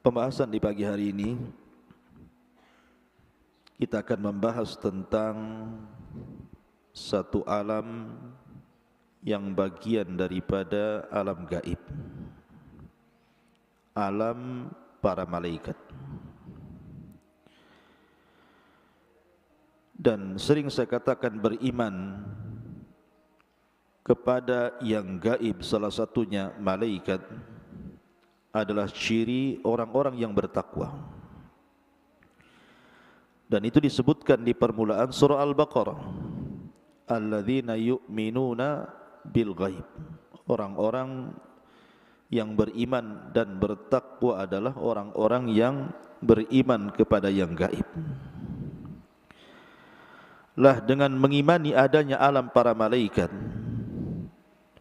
Pembahasan di pagi hari ini kita akan membahas tentang satu alam yang bagian daripada alam gaib, alam para malaikat. Dan sering saya katakan beriman kepada yang gaib, salah satunya malaikat, adalah ciri orang-orang yang bertakwa. Dan itu disebutkan di permulaan surah Al-Baqarah, alladzina yu'minuna bil ghaib. Orang-orang yang beriman dan bertakwa adalah orang-orang yang beriman kepada yang gaib. Lah, dengan mengimani adanya alam para malaikat,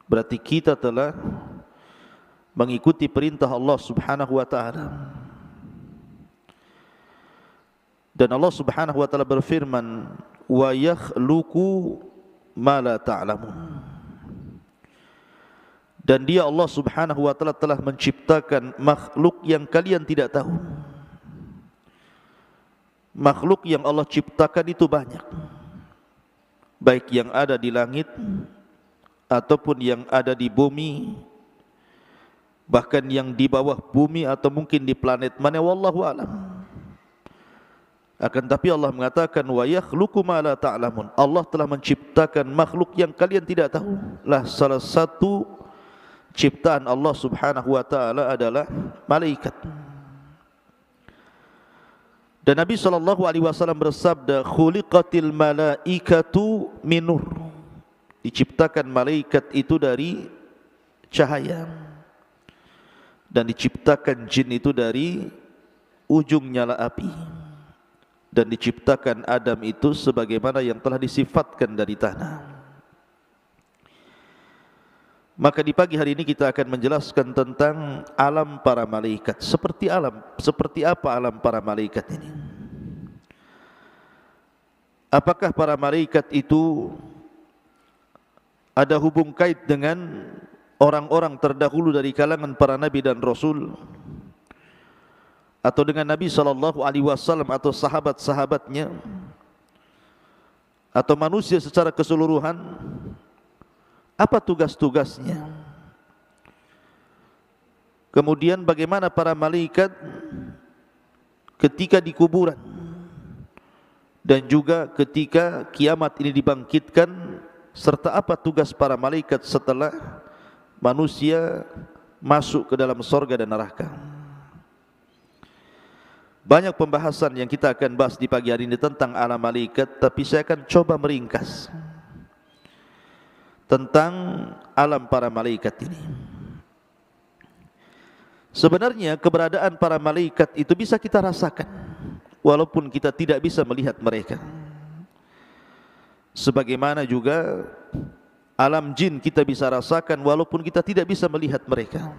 berarti kita telah mengikuti perintah Allah Subhanahu wa taala. Dan Allah Subhanahu wa taala berfirman, "Wa yakhluqu ma la ta'lamun." Dan Dia Allah Subhanahu wa taala telah menciptakan makhluk yang kalian tidak tahu. Makhluk yang Allah ciptakan itu banyak, baik yang ada di langit ataupun yang ada di bumi, bahkan yang di bawah bumi atau mungkin di planet mana, wallahu alam. Akan tapi Allah mengatakan wa yakhluqu ma la ta'lamun. Allah telah menciptakan makhluk yang kalian tidak tahu. Lah, salah satu ciptaan Allah Subhanahu wa taala adalah malaikat. Dan Nabi sallallahu alaihi wasallam bersabda, khuliqatil malaikatu min nur. Diciptakan malaikat itu dari cahaya. Dan diciptakan jin itu dari ujung nyala api. Dan diciptakan Adam itu sebagaimana yang telah disifatkan dari tanah. Maka di pagi hari ini kita akan menjelaskan tentang alam para malaikat. Seperti apa alam para malaikat ini? Apakah para malaikat itu ada hubung kait dengan orang-orang terdahulu dari kalangan para nabi dan rasul, atau dengan Nabi sallallahu alaihi wasallam atau sahabat-sahabatnya, atau manusia secara keseluruhan? Apa tugas-tugasnya? Kemudian bagaimana para malaikat ketika di kuburan, dan juga ketika kiamat ini dibangkitkan, serta apa tugas para malaikat setelah manusia masuk ke dalam surga dan neraka. Banyak pembahasan yang kita akan bahas di pagi hari ini tentang alam malaikat, tapi saya akan coba meringkas tentang alam para malaikat ini. Sebenarnya keberadaan para malaikat itu bisa kita rasakan walaupun kita tidak bisa melihat mereka. Sebagaimana juga alam jin kita bisa rasakan walaupun kita tidak bisa melihat mereka.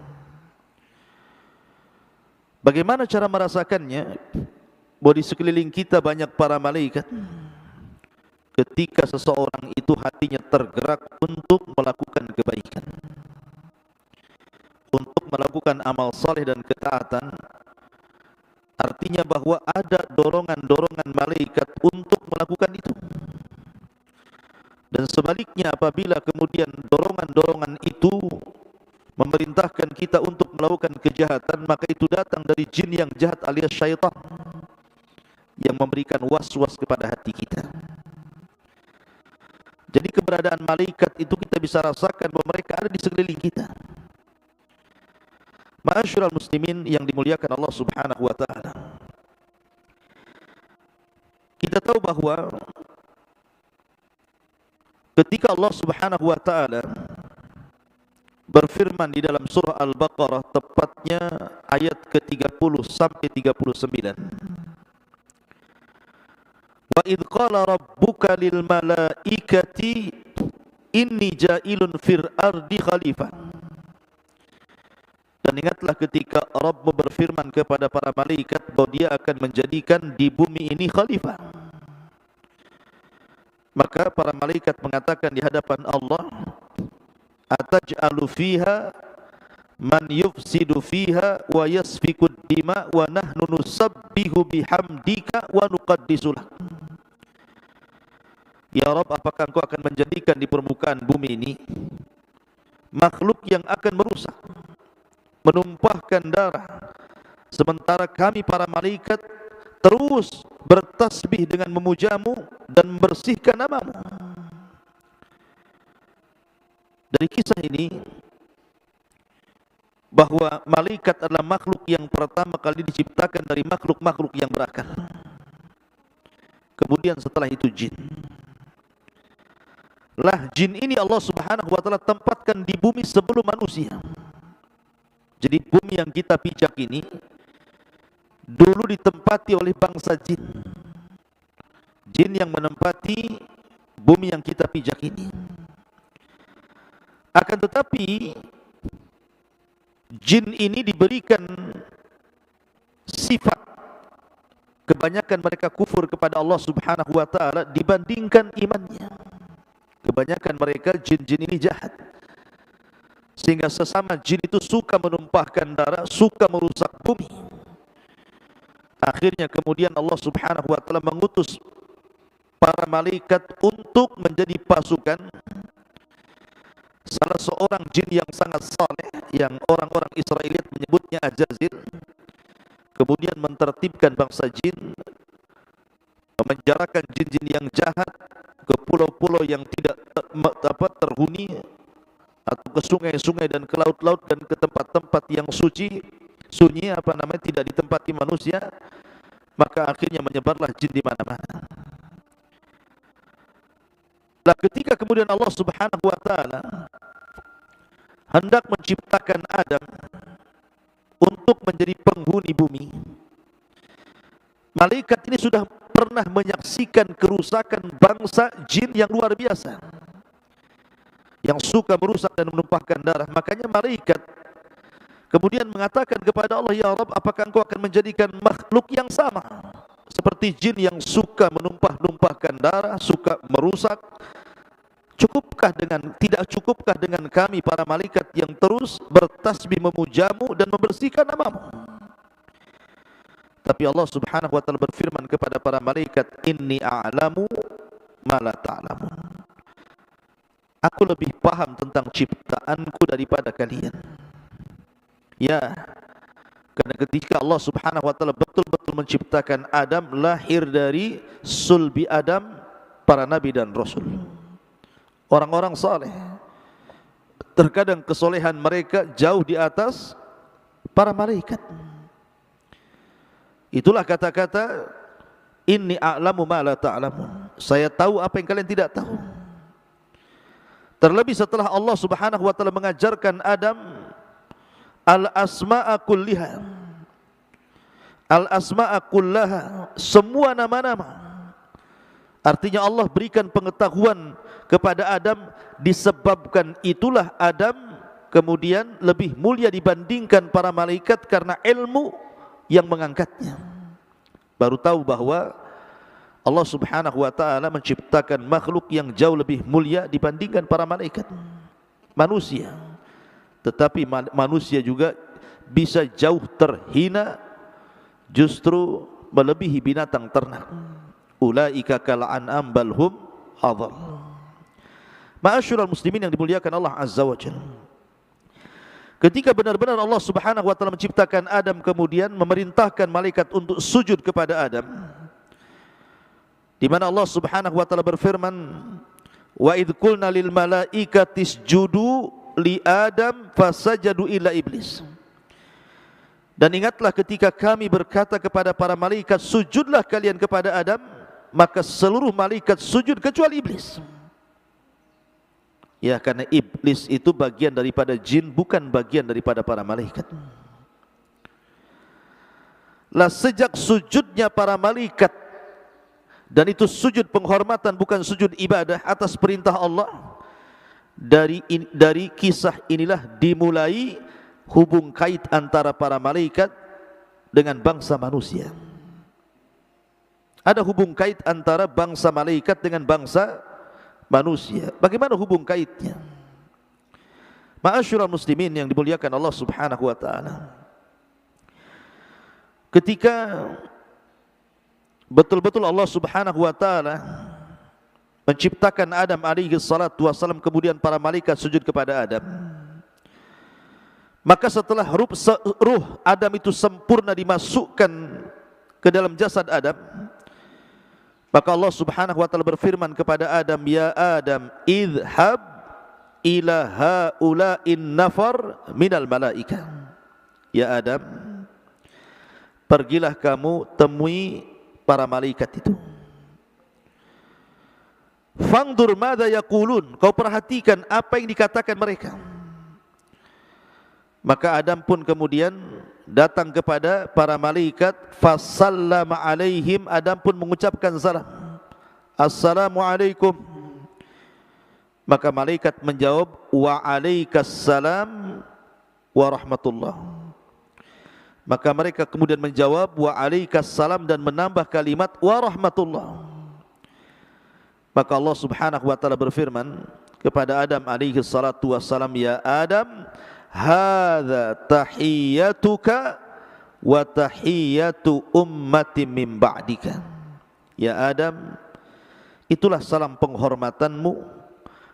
Bagaimana cara merasakannya? Bahwa di sekeliling kita banyak para malaikat. Ketika seseorang itu hatinya tergerak untuk melakukan kebaikan, untuk melakukan amal saleh dan ketaatan, artinya bahwa ada dorongan-dorongan malaikat untuk melakukan itu. Dan sebaliknya, apabila kemudian dorongan-dorongan itu memerintahkan kita untuk melakukan kejahatan, maka itu datang dari jin yang jahat alias syaitan, yang memberikan was-was kepada hati kita. Jadi keberadaan malaikat itu kita bisa rasakan bahwa mereka ada di sekeliling kita. Ma'asyiral muslimin yang dimuliakan Allah Subhanahu wa taala, kita tahu bahwa ketika Allah Subhanahu wa taala berfirman di dalam surah Al-Baqarah, tepatnya ayat ke-30 sampai 39, wa idh qala rabbuka lil malaikati inni ja'ilun fil ardi khalifah. Dan ingatlah ketika Rabb berfirman kepada para malaikat bahwa Dia akan menjadikan di bumi ini khalifah. Maka para malaikat mengatakan di hadapan Allah, ataj'alu fiha man yufsidu fiha wa yasfikud dima wa nahnu nusabbihu bihamdika wa nuqaddisu lak. Ya Rabb, apakah Engkau akan menjadikan di permukaan bumi ini makhluk yang akan merusak, menumpahkan darah, sementara kami para malaikat terus bertasbih dengan memujamu dan membersihkan namamu. Dari kisah ini bahwa malaikat adalah makhluk yang pertama kali diciptakan dari makhluk-makhluk yang berakal. Kemudian setelah itu jin. Lah jin ini Allah Subhanahu wa taala tempatkan di bumi sebelum manusia. Jadi bumi yang kita pijak ini dulu ditempati oleh bangsa jin. Jin yang menempati bumi yang kita pijak ini. Akan tetapi jin ini diberikan sifat, kebanyakan mereka kufur kepada Allah Subhanahu wa taala dibandingkan imannya. Kebanyakan mereka jin-jin ini jahat, sehingga sesama jin itu suka menumpahkan darah, suka merusak bumi. Akhirnya kemudian Allah Subhanahu wa taala mengutus para malaikat untuk menjadi pasukan. Salah seorang jin yang sangat saleh, yang orang-orang Israeliat menyebutnya Ajazil, kemudian mentertibkan bangsa jin, memenjarakan jin-jin yang jahat ke pulau-pulau yang tidak terhuni, atau ke sungai-sungai dan ke laut-laut dan ke tempat-tempat yang sunyi tidak ditempati manusia. Maka akhirnya menyebarlah jin di mana-mana. Lah ketika kemudian Allah Subhanahu wa taala hendak menciptakan Adam untuk menjadi penghuni bumi, malaikat ini sudah pernah menyaksikan kerusakan bangsa jin yang luar biasa, yang suka merusak dan menumpahkan darah. Makanya malaikat kemudian mengatakan kepada Allah, ya Rabb, apakah Engkau akan menjadikan makhluk yang sama seperti jin yang suka menumpahkan darah, suka merusak? Tidak cukupkah dengan kami para malaikat yang terus bertasbih memujamu dan membersihkan namamu? Tapi Allah Subhanahu wa taala berfirman kepada para malaikat, inni a'lamu ma la ta'lamun. Aku lebih paham tentang ciptaanku daripada kalian. Ya, karena ketika Allah Subhanahu wa taala betul-betul menciptakan Adam, lahir dari sulbi Adam para nabi dan rasul, orang-orang saleh. Terkadang kesolehan mereka jauh di atas para malaikat. Itulah kata-kata inni a'lamu ma la ta'lamun. Saya tahu apa yang kalian tidak tahu. Terlebih setelah Allah Subhanahu wa taala mengajarkan Adam al-asma'a kulliha, al-asma'a kullaha, semua nama-nama. Artinya Allah berikan pengetahuan kepada Adam, disebabkan itulah Adam kemudian lebih mulia dibandingkan para malaikat karena ilmu yang mengangkatnya. Baru tahu bahwa Allah Subhanahu wa taala menciptakan makhluk yang jauh lebih mulia dibandingkan para malaikat, manusia. Tetapi manusia juga bisa jauh terhina, justru melebihi binatang ternak. Ulaika kal an'am bal hum adall. Ma'asyiral muslimin yang dimuliakan Allah Azza wa Jalla, ketika benar-benar Allah Subhanahu wa taala menciptakan Adam, kemudian memerintahkan malaikat untuk sujud kepada Adam, di mana Allah Subhanahu wa taala berfirman, wa idz qulna lil malaikati isjudu li Adam fasajadu illa iblis. Dan ingatlah ketika kami berkata kepada para malaikat, sujudlah kalian kepada Adam, maka seluruh malaikat sujud kecuali iblis. Ya, karena iblis itu bagian daripada jin, bukan bagian daripada para malaikat. Lah sejak sujudnya para malaikat, dan itu sujud penghormatan bukan sujud ibadah atas perintah Allah, dari kisah inilah dimulai hubung kait antara para malaikat dengan bangsa manusia. Ada hubung kait antara bangsa malaikat dengan bangsa manusia. Bagaimana hubung kaitnya? Ma'asyiral muslimin yang dimuliakan Allah Subhanahu wa taala, ketika betul-betul Allah Subhanahu wa taala menciptakan Adam alaihi salatu wasallam, kemudian para malaikat sujud kepada Adam, maka setelah ruh Adam itu sempurna dimasukkan ke dalam jasad Adam, maka Allah Subhanahu wa taala berfirman kepada Adam, "Ya Adam, idhhab ila haula'in nafar minal malaikah." Ya Adam, pergilah kamu temui para malaikat itu. Fangdur madza yaqulun, kau perhatikan apa yang dikatakan mereka. Maka Adam pun kemudian datang kepada para malaikat, fasallama alaihim, Adam pun mengucapkan salam, assalamualaikum. Maka malaikat menjawab, wa alaikassalam wa rahmatullah. Maka mereka kemudian menjawab wa alaikassalam dan menambah kalimat wa rahmatullah. Maka Allah Subhanahu wa taala berfirman kepada Adam alaihi salatu wassalam, ya Adam, hadza tahiyyatuka wa tahiyyatu ummati min ba'dika. Ya Adam, itulah salam penghormatanmu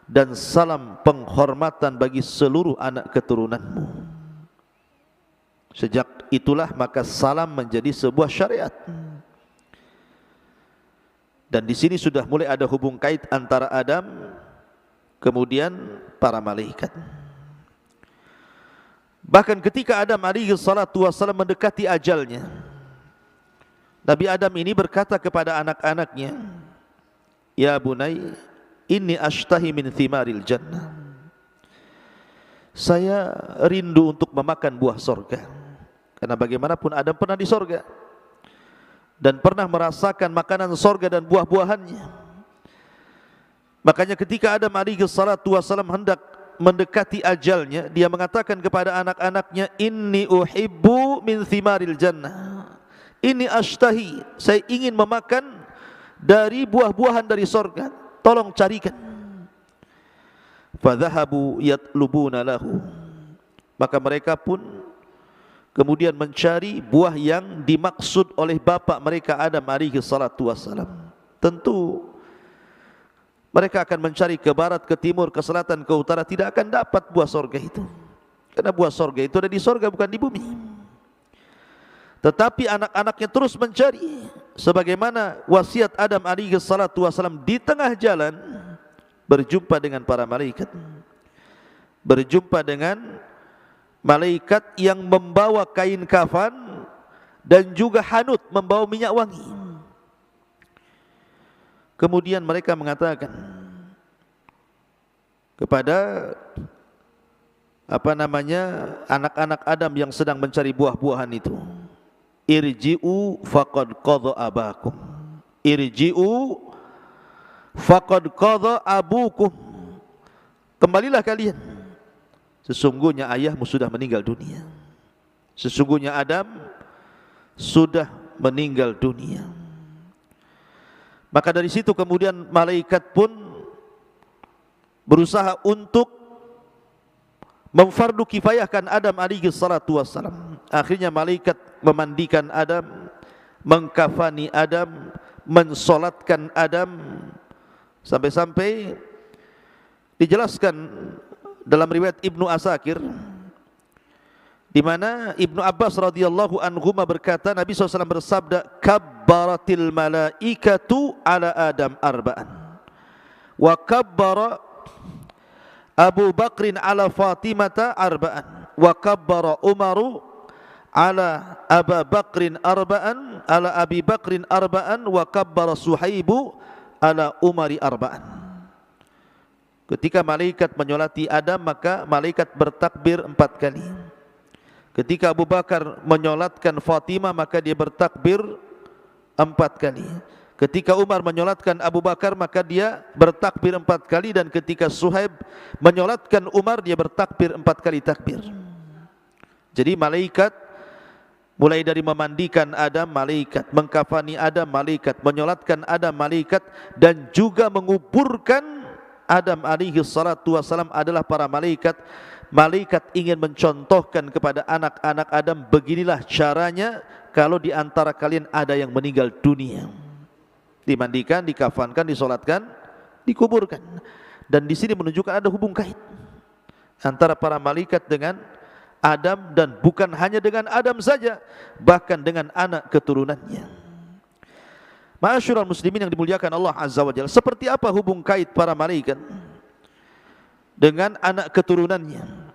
dan salam penghormatan bagi seluruh anak keturunanmu. Sejak itulah maka salam menjadi sebuah syariat. Dan di sini sudah mulai ada hubung kait antara Adam kemudian para malaikat. Bahkan ketika Adam alaihi salatu wasallam mendekati ajalnya, Nabi Adam ini berkata kepada anak-anaknya, ya bunai, inni ashtahi min thimaril jannah. Saya rindu untuk memakan buah sorga. Karena bagaimanapun Adam pernah di sorga dan pernah merasakan makanan sorga dan buah-buahannya. Makanya ketika Adam alaihi salatu wasallam hendak mendekati ajalnya, dia mengatakan kepada anak-anaknya, inni uhibbu min thimaril jannah. Inni ashtahi, saya ingin memakan dari buah-buahan dari sorga. Tolong carikan. Fadhahabu yatlubuna lahu. Maka mereka pun kemudian mencari buah yang dimaksud oleh bapa mereka Adam alaihi salatu wassalam. Tentu mereka akan mencari ke barat, ke timur, ke selatan, ke utara, tidak akan dapat buah sorga itu. Karena buah sorga itu ada di sorga, bukan di bumi. Tetapi anak-anaknya terus mencari, sebagaimana wasiat Adam alaihi salatu wassalam. Di tengah jalan berjumpa dengan para malaikat, berjumpa dengan malaikat yang membawa kain kafan dan juga hanut, membawa minyak wangi. Kemudian mereka mengatakan kepada anak-anak Adam yang sedang mencari buah-buahan itu, irji'u faqad qadha abakum. Irji'u faqad qadha abukum. Kembalilah kalian, sesungguhnya ayahmu sudah meninggal dunia. Sesungguhnya Adam sudah meninggal dunia. Maka dari situ kemudian malaikat pun berusaha untuk memfardu kifayahkan Adam alaihi salatu wassalam. Akhirnya malaikat memandikan Adam, mengkafani Adam, mensolatkan Adam, sampai-sampai dijelaskan dalam riwayat Ibnu Asakir, di mana Ibnu Abbas radhiyallahu anhuma berkata, Nabi SAW bersabda, kabbaratil malaikatu ala Adam arba'an, wa kabbara Abu Bakrin ala Fatimata arba'an, wa kabbara Umaru ala Abu Bakrin arba'an, ala Abi Bakrin arba'an, wa kabbara Suhaibu ala Umari arba'an. Ketika malaikat menyolati Adam, maka malaikat bertakbir 4 kali. Ketika Abu Bakar menyolatkan Fatimah, maka dia bertakbir 4 kali. Ketika Umar menyolatkan Abu Bakar, maka dia bertakbir 4 kali. Dan ketika Suhaib menyolatkan Umar, dia bertakbir 4 kali takbir. Jadi malaikat, mulai dari memandikan Adam, malaikat, mengkafani Adam, malaikat, menyolatkan Adam, malaikat, dan juga menguburkan Adam alaihi salatu wassalam adalah para malaikat. malaikat ingin mencontohkan kepada anak-anak Adam, beginilah caranya kalau di antara kalian ada yang meninggal dunia. Dimandikan, dikafankan, disolatkan, dikuburkan. Dan di sini menunjukkan ada hubung kait antara para malaikat dengan Adam, dan bukan hanya dengan Adam saja, bahkan dengan anak keturunannya. Ma'asyiral muslimin yang dimuliakan Allah Azza wa Jalla, seperti apa hubung kait para malaikat dengan anak keturunannya?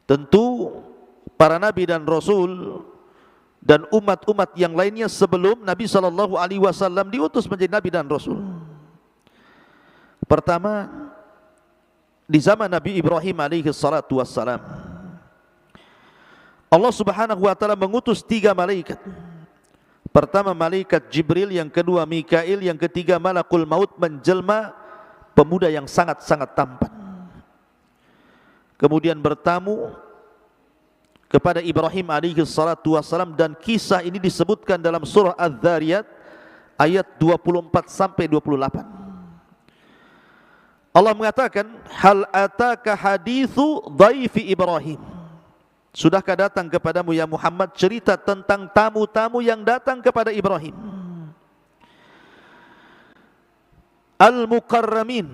Tentu para nabi dan rasul dan umat-umat yang lainnya sebelum Nabi SAW diutus menjadi nabi dan rasul. Pertama, di zaman Nabi Ibrahim alaihi salatu wassalam, Allah Subhanahu wa taala mengutus 3 malaikat. Pertama malaikat Jibril, yang kedua Mikail, yang ketiga malakul maut menjelma pemuda yang sangat-sangat tampan. Kemudian bertamu kepada Ibrahim alaihi salatu wassalam, dan kisah ini disebutkan dalam surah Az-Zariyat ayat 24 sampai 28. Allah mengatakan, hal ataka hadithu dhaifi Ibrahim, sudahkah datang kepadamu ya Muhammad cerita tentang tamu-tamu yang datang kepada Ibrahim? Al-mukarramin,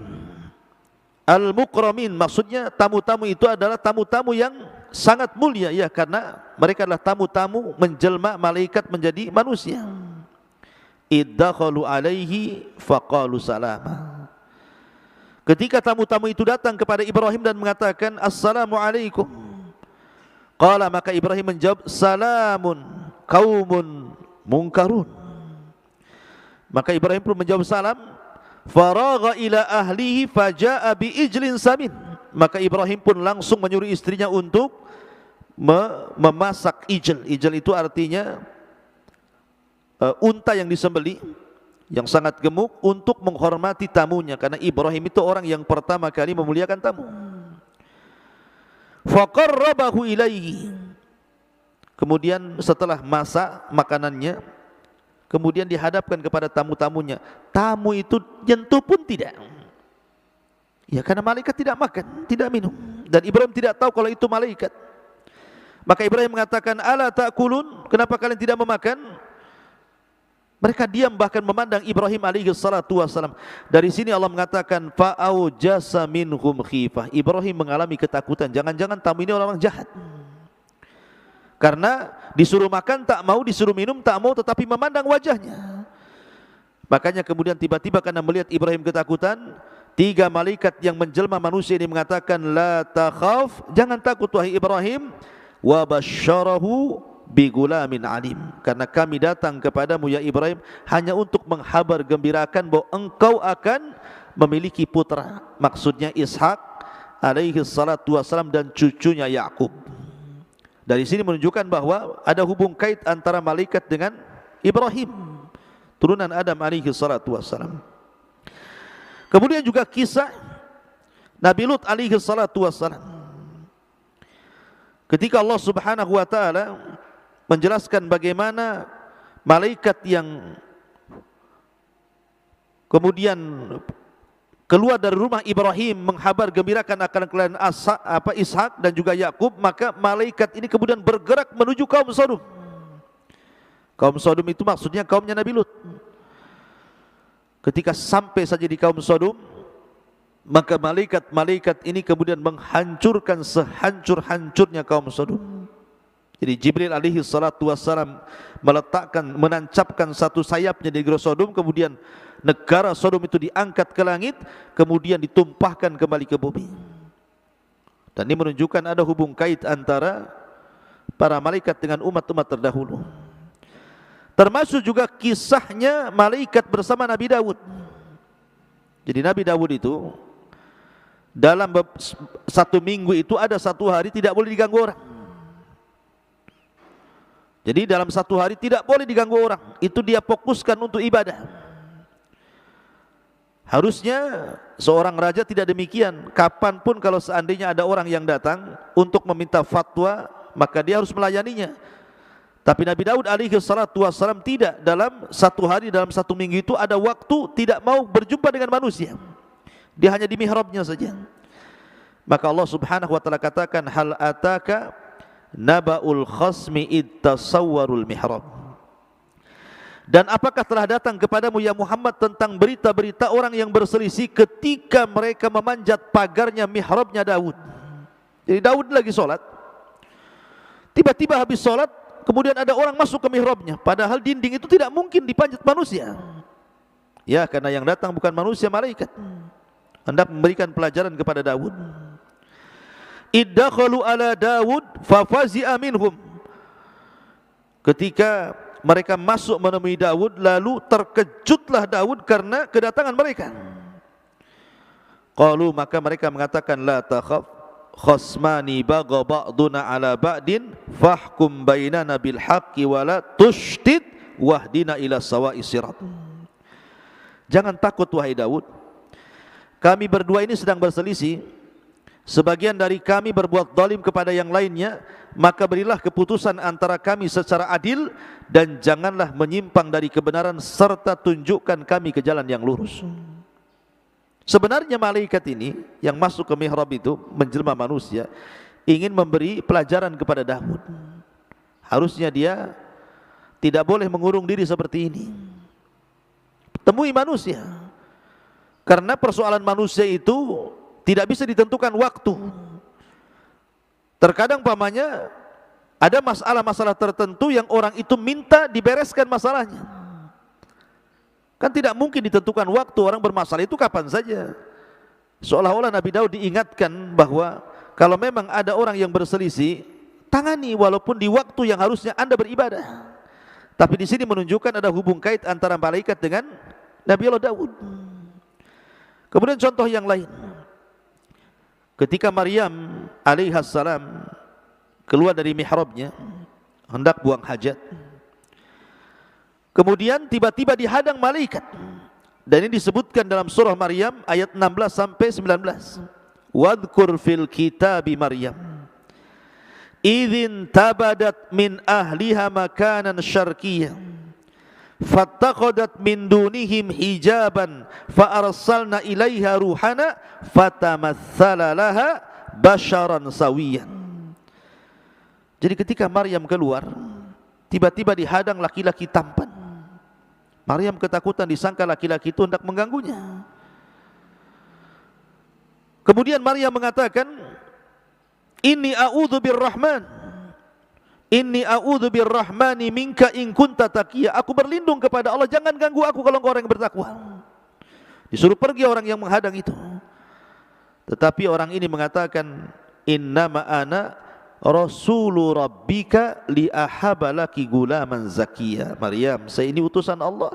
al-mukramin, maksudnya tamu-tamu itu adalah tamu-tamu yang sangat mulia, ya, karena mereka adalah tamu-tamu menjelma malaikat menjadi manusia. Iddakhalu alaihi faqalu salama. Ketika tamu-tamu itu datang kepada Ibrahim dan mengatakan assalamualaikum, qala, maka Ibrahim menjawab salamun qaumun munkarun. Maka Ibrahim pun menjawab salam. Faragha ila ahlihi faja'a bi ijlin samin. Maka Ibrahim pun langsung menyuruh istrinya untuk memasak ijl. Ijl itu artinya unta yang disembelih, yang sangat gemuk, untuk menghormati tamunya, karena Ibrahim itu orang yang pertama kali memuliakan tamu. Faqarrabahu ilaihi. Kemudian setelah masak makanannya, kemudian dihadapkan kepada tamu-tamunya. Tamu itu nyentuh pun tidak, ya, karena malaikat tidak makan, tidak minum, dan Ibrahim tidak tahu kalau itu malaikat. Maka Ibrahim mengatakan, ala ta'kulun, kenapa kalian tidak memakan? Mereka diam, bahkan memandang Ibrahim alaihi salatu wassalam. Dari sini Allah mengatakan fa'aujasa minhum khifah. Ibrahim mengalami ketakutan, jangan-jangan tamu ini orang jahat. Karena disuruh makan tak mau, disuruh minum tak mau, tetapi memandang wajahnya. Makanya kemudian tiba-tiba karena melihat Ibrahim ketakutan, 3 malaikat yang menjelma manusia ini mengatakan la takhaf, jangan takut wahai Ibrahim, wa basyarahu bigulamin alim, karena kami datang kepadamu ya Ibrahim hanya untuk menghabar gembirakan bahwa engkau akan memiliki putra, maksudnya Ishak alaihi salatu wassalam dan cucunya Yakub. Dari sini menunjukkan bahwa ada hubung kait antara malaikat dengan Ibrahim, turunan Adam alaihi salatu wassalam. Kemudian juga kisah Nabi Lut alaihi salatu wassalam. Ketika Allah Subhanahu wa taala menjelaskan bagaimana malaikat yang kemudian keluar dari rumah Ibrahim menghabar gembirakan akan kalian Ishak dan juga Yakub, maka malaikat ini kemudian bergerak menuju kaum Sodom. Kaum Sodom itu maksudnya kaumnya Nabi Lut. Ketika sampai saja di kaum Sodom, maka malaikat-malaikat ini kemudian menghancurkan sehancur-hancurnya kaum Sodom. Jadi Jibril alaihi salatu wassalam menancapkan satu sayapnya di negeri Sodom, kemudian negara Sodom itu diangkat ke langit, kemudian ditumpahkan kembali ke bumi. Dan ini menunjukkan ada hubung kait antara para malaikat dengan umat-umat terdahulu. Termasuk juga kisahnya malaikat bersama Nabi Daud. Jadi Nabi Daud itu dalam 1 minggu itu ada 1 hari tidak boleh diganggu orang. Jadi dalam 1 hari tidak boleh diganggu orang, itu dia fokuskan untuk ibadah. Harusnya seorang raja tidak demikian. Kapanpun kalau seandainya ada orang yang datang untuk meminta fatwa, maka dia harus melayaninya. Tapi Nabi Daud alaihi salatu wassalam tidak. Dalam 1 hari, dalam 1 minggu itu ada waktu tidak mau berjumpa dengan manusia. Dia hanya di mihrabnya saja. Maka Allah Subhanahu wa taala katakan, hal ataka naba'ul khasmi id tasawwarul mihrab. Dan apakah telah datang kepadamu ya Muhammad tentang berita-berita orang yang berselisih ketika mereka memanjat pagarnya mihrabnya Daud. Jadi Daud lagi solat, tiba-tiba habis solat, kemudian ada orang masuk ke mihrabnya, padahal dinding itu tidak mungkin dipanjat manusia. Ya, karena yang datang bukan manusia, malaikat. Hendak memberikan pelajaran kepada Daud. Iddakhalu ala Daud fafazi'a minhum. Ketika mereka masuk menemui Daud, lalu terkejutlah Daud karena kedatangan mereka. Qalu, maka mereka mengatakan, la takhaf, khasmani bagha ba'duna ala ba'din fahkum bainana bil haqqi wa la tushtid wahdina ila sawa'i sirat. Jangan takut wahai Daud, kami berdua ini sedang berselisih. Sebagian dari kami berbuat zalim kepada yang lainnya, maka berilah keputusan antara kami secara adil, dan janganlah menyimpang dari kebenaran, serta tunjukkan kami ke jalan yang lurus. Sebenarnya malaikat ini yang masuk ke mihrab itu menjelma manusia, ingin memberi pelajaran kepada Daud. Harusnya dia tidak boleh mengurung diri seperti ini. Temui manusia, karena persoalan manusia itu tidak bisa ditentukan waktu. Terkadang pamannya ada masalah-masalah tertentu yang orang itu minta dibereskan masalahnya. Kan tidak mungkin ditentukan waktu, orang bermasalah itu kapan saja. Seolah-olah Nabi Daud diingatkan bahwa kalau memang ada orang yang berselisih, tangani walaupun di waktu yang harusnya Anda beribadah. Tapi di sini menunjukkan ada hubung kait antara malaikat dengan Nabi Allah Daud. Kemudian contoh yang lain, ketika Maryam alaihissalam keluar dari mihrabnya hendak buang hajat, kemudian tiba-tiba dihadang malaikat. Dan ini disebutkan dalam surah Maryam ayat 16 sampai 19. Wadhkur fil kitabi Maryam idzin tabadat min ahliha makanan syarqiyyan fattaqadat min dunihim hijaban fa arsalna ilaiha ruhana fatamatsala laha basharan sawiyan. Jadi ketika Maryam keluar, tiba-tiba dihadang laki-laki tampan. Maryam ketakutan, disangka laki-laki itu hendak mengganggunya. Kemudian Maryam mengatakan, inni a'udzu birrahman, inni a'udzu birrahmani minka in kunta taqiyya. Aku berlindung kepada Allah, jangan ganggu aku kalau engkau orang yang bertakwa. Disuruh pergi orang yang menghadang itu. Tetapi orang ini mengatakan, innama ana rasulu rabbika li ahabalaki gulaman zakiyya. Maryam, saya ini utusan Allah.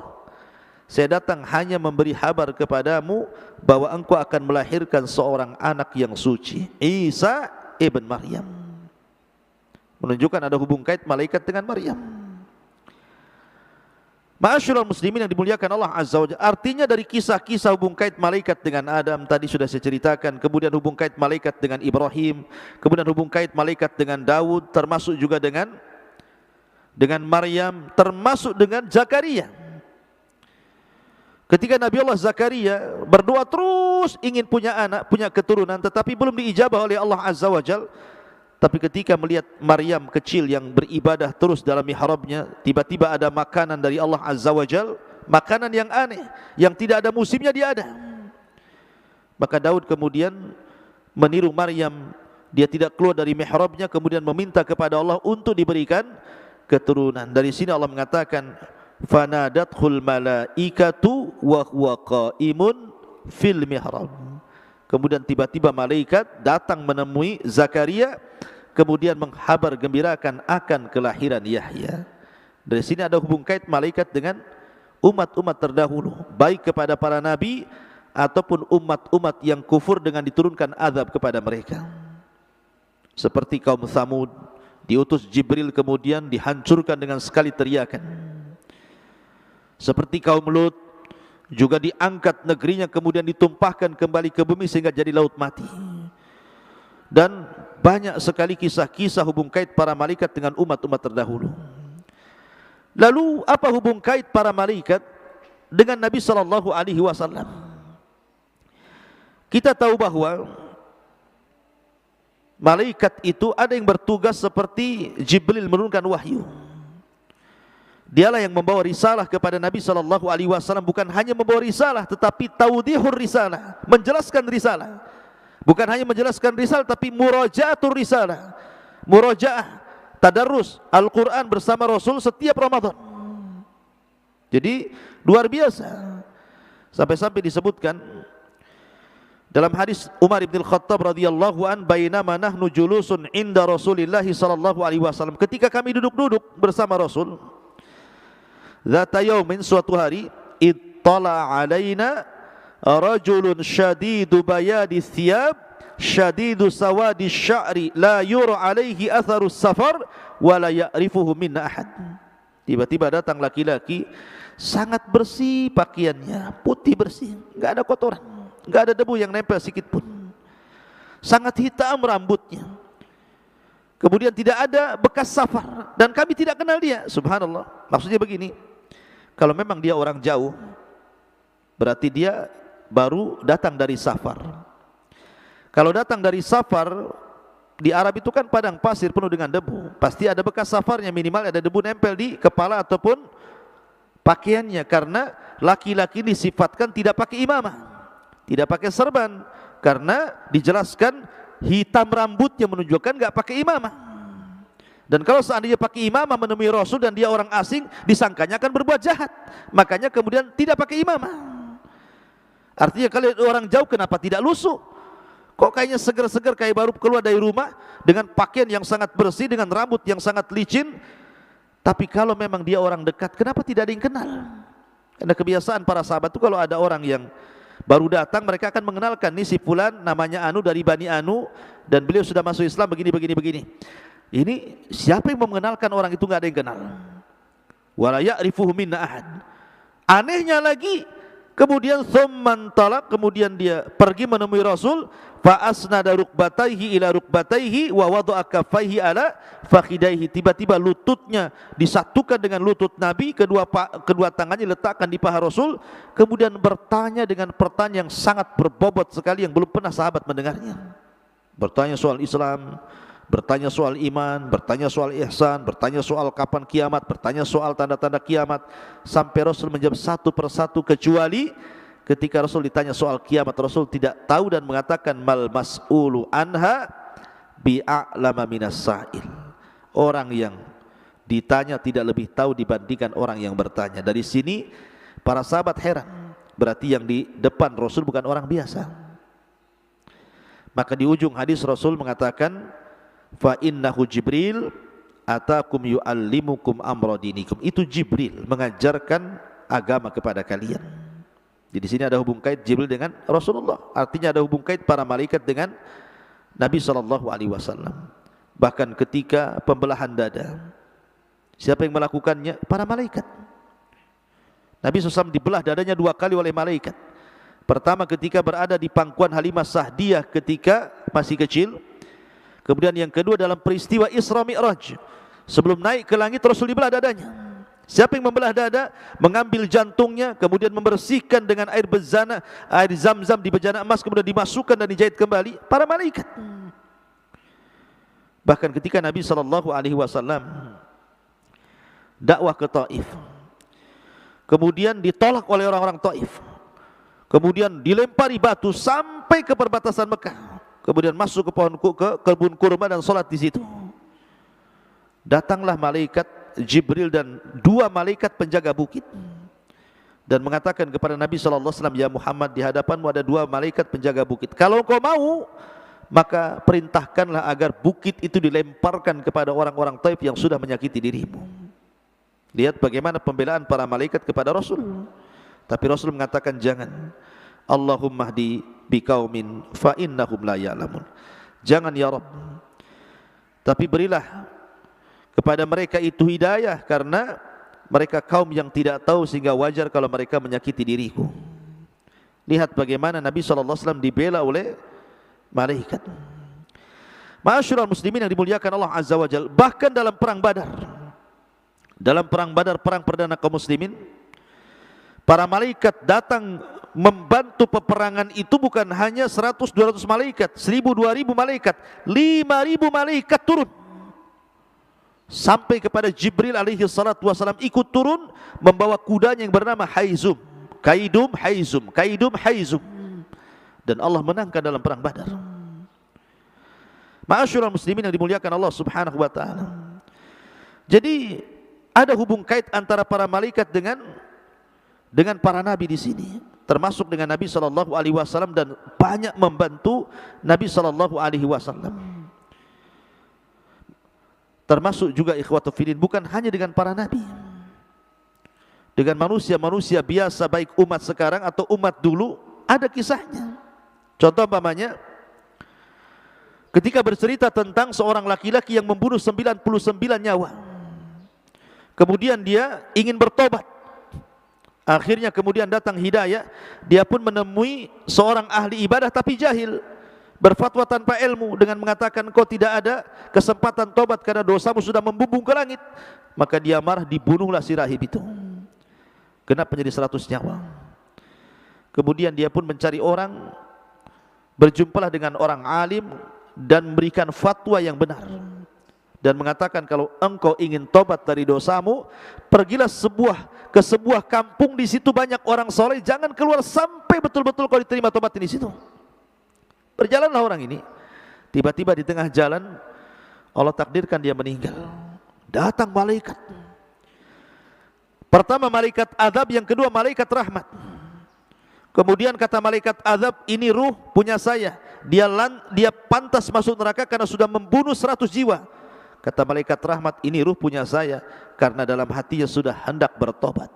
Saya datang hanya memberi kabar kepadamu bahwa engkau akan melahirkan seorang anak yang suci, Isa ibn Maryam. Menunjukkan ada hubung kait malaikat dengan Maryam. Ma'asyiral muslimin yang dimuliakan Allah Azza wa Jalla, artinya dari kisah-kisah hubung kait malaikat dengan Adam tadi sudah saya ceritakan, kemudian hubung kait malaikat dengan Ibrahim, kemudian hubung kait malaikat dengan Daud, termasuk juga dengan Maryam, termasuk dengan Zakaria. Ketika Nabi Allah Zakaria berdoa terus ingin punya anak, punya keturunan, tetapi belum diijabah oleh Allah Azza wa Jalla. Tapi ketika melihat Maryam kecil yang beribadah terus dalam mihrabnya, tiba-tiba ada makanan dari Allah Azza wa Jal, makanan yang aneh, yang tidak ada musimnya dia ada. Maka Daud kemudian meniru Maryam, dia tidak keluar dari mihrabnya, kemudian meminta kepada Allah untuk diberikan keturunan. Dari sini Allah mengatakan, fanadathul malaikatu wa huwa qaimun fil mihrab. Kemudian tiba-tiba malaikat datang menemui Zakaria, kemudian menghabar gembirakan akan kelahiran Yahya. Dari sini ada hubung kait malaikat dengan umat-umat terdahulu, baik kepada para nabi ataupun umat-umat yang kufur dengan diturunkan azab kepada mereka. Seperti kaum Tsamud, diutus Jibril kemudian dihancurkan dengan sekali teriakan. Seperti kaum Lut, juga diangkat negerinya kemudian ditumpahkan kembali ke bumi sehingga jadi laut mati. Dan banyak sekali kisah-kisah hubung kait para malaikat dengan umat-umat terdahulu. Lalu apa hubung kait para malaikat dengan Nabi sallallahu alaihi wasallam? Kita tahu bahwa malaikat itu ada yang bertugas seperti Jibril menurunkan wahyu. Dialah yang membawa risalah kepada Nabi SAW, bukan hanya membawa risalah tetapi taudihur risalah, menjelaskan risalah. Bukan hanya menjelaskan risalah tapi murajaatur risalah, murajaah, tadarrus Al-Quran bersama Rasul setiap Ramadan. Jadi luar biasa. Sampai-sampai disebutkan dalam hadis Umar bin Khattab radhiyallahu an, bainama nahnu julusun inda Rasulillah sallallahu alaihi wasallam, ketika kami duduk-duduk bersama Rasul, zata yaumin, suatu hari, ittala alaina rajulun syadidu bayadi thiyab syadidu sawadi sya'ri la yura alaihi atharus safar wa la ya'rifuhu minna ahad. Tiba-tiba datang laki-laki sangat bersih pakaiannya, putih bersih, enggak ada kotoran, enggak ada debu yang nempel sedikit pun. Sangat hitam rambutnya. Kemudian tidak ada bekas safar dan kami tidak kenal dia. Subhanallah. Maksudnya begini, kalau memang dia orang jauh, berarti dia baru datang dari safar. Kalau datang dari safar, di Arab itu kan padang pasir penuh dengan debu, pasti ada bekas safarnya, minimal ada debu nempel di kepala ataupun pakaiannya. Karena laki-laki disifatkan tidak pakai imamah, tidak pakai serban, karena dijelaskan hitam rambutnya menunjukkan enggak pakai imamah. Dan kalau seandainya pakai imamah menemui Rasul dan dia orang asing, disangkanya akan berbuat jahat, makanya kemudian tidak pakai imamah. Artinya kalau orang jauh kenapa tidak lusuh? Kok kayaknya seger-seger kayak baru keluar dari rumah, dengan pakaian yang sangat bersih, dengan rambut yang sangat licin. Tapi kalau memang dia orang dekat, kenapa tidak ada yang kenal? Karena kebiasaan para sahabat itu kalau ada orang yang baru datang, mereka akan mengenalkan, nih si fulan namanya Anu dari Bani Anu dan beliau sudah masuk Islam begini. Ini siapa yang mengenalkan orang itu, enggak ada yang kenal. Wala ya'rifuhu minna ahad. Anehnya lagi, kemudian thumman talaq, kemudian dia pergi menemui Rasul, fa asnada rukbataihi ila rukbataihi wa wada'a kaffaihi ala fakhidaihi. Tiba-tiba lututnya disatukan dengan lutut Nabi, kedua tangannya letakkan di paha Rasul, kemudian bertanya dengan pertanyaan yang sangat berbobot sekali yang belum pernah sahabat mendengarnya. Bertanya soal Islam, bertanya soal iman, bertanya soal ihsan, bertanya soal kapan kiamat, bertanya soal tanda-tanda kiamat, sampai Rasul menjawab satu persatu, kecuali ketika Rasul ditanya soal kiamat, Rasul tidak tahu dan mengatakan mal mas'ulu anha bi'a'lama minas sa'il. Orang yang ditanya tidak lebih tahu dibandingkan orang yang bertanya. Dari sini para sahabat heran, berarti yang di depan Rasul bukan orang biasa. Maka di ujung hadis Rasul mengatakan, fa innahu Jibril atakum yu'allimukum amra dinikum. Itu Jibril mengajarkan agama kepada kalian. Jadi di sini ada hubung kait Jibril dengan Rasulullah. Artinya ada hubung kait para malaikat dengan Nabi SAW. Bahkan ketika pembelahan dada, siapa yang melakukannya? Para malaikat. Nabi SAW dibelah dadanya 2 kali oleh malaikat. Pertama ketika berada di pangkuan Halimah Sa'diyah ketika masih kecil. Kemudian yang kedua dalam peristiwa Isra Mi'raj, sebelum naik ke langit Rasul dibelah dadanya. Siapa yang membelah dada? Mengambil jantungnya, kemudian membersihkan dengan air bezana, air zam-zam di bejana emas, kemudian dimasukkan dan dijahit kembali. Para malaikat. Bahkan ketika Nabi SAW dakwah ke Taif, kemudian ditolak oleh orang-orang Taif, kemudian dilempari batu sampai ke perbatasan Mekah, kemudian masuk ke kebun kurma dan sholat di situ. Datanglah malaikat Jibril dan 2 malaikat penjaga bukit dan mengatakan kepada Nabi SAW, ya Muhammad, di hadapanmu ada 2 malaikat penjaga bukit. Kalau kau mau, maka perintahkanlah agar bukit itu dilemparkan kepada orang-orang Taif yang sudah menyakiti dirimu. Lihat bagaimana pembelaan para malaikat kepada Rasul. Tapi Rasul mengatakan jangan. Allahumma hdi biqaumin fa innahum la ya'lamun. Jangan ya Rabb, tapi berilah kepada mereka itu hidayah, karena mereka kaum yang tidak tahu, sehingga wajar kalau mereka menyakiti diriku. Lihat bagaimana Nabi SAW dibela oleh malaikat. Ma'asyiral muslimin yang dimuliakan Allah Azza wa Jalla, bahkan dalam perang Badar, perang perdana kaum muslimin, Para malaikat datang membantu peperangan itu bukan hanya 100-200 malaikat, 1000-2000 malaikat, 5000 malaikat turun. Sampai kepada Jibril alaihi salatu wasalam ikut turun membawa kudanya yang bernama Haizum. Kaidum Haizum. Dan Allah menangkan dalam perang Badar. Ma'asyiral muslimin yang dimuliakan Allah Subhanahu wa taala. Jadi ada hubung kait antara para malaikat dengan para nabi di sini, termasuk dengan Nabi sallallahu alaihi wasallam, dan banyak membantu Nabi sallallahu alaihi wasallam. Termasuk juga ikhwatul fillah, bukan hanya dengan para nabi, dengan manusia-manusia biasa, baik umat sekarang atau umat dulu, ada kisahnya. Contoh umpamanya ketika bercerita tentang seorang laki-laki yang membunuh 99 nyawa, kemudian dia ingin bertobat. Akhirnya kemudian datang hidayah, dia pun menemui seorang ahli ibadah tapi jahil, berfatwa tanpa ilmu dengan mengatakan kau tidak ada kesempatan tobat karena dosamu sudah membumbung ke langit. Maka dia marah, dibunuhlah si rahib itu. Genap menjadi 100 nyawa. Kemudian dia pun mencari orang, berjumpalah dengan orang alim dan memberikan fatwa yang benar, dan mengatakan kalau engkau ingin tobat dari dosamu, pergilah ke sebuah kampung, di situ banyak orang soleh, jangan keluar sampai betul-betul kau diterima tobat di situ. Berjalanlah orang ini, tiba-tiba di tengah jalan Allah takdirkan dia meninggal. Datang malaikat, pertama malaikat azab, yang kedua malaikat rahmat. Kemudian kata malaikat azab, ini ruh punya saya, dia pantas masuk neraka karena sudah membunuh 100 jiwa. Kata malaikat rahmat, ini ruh punya saya karena dalam hatinya sudah hendak bertobat.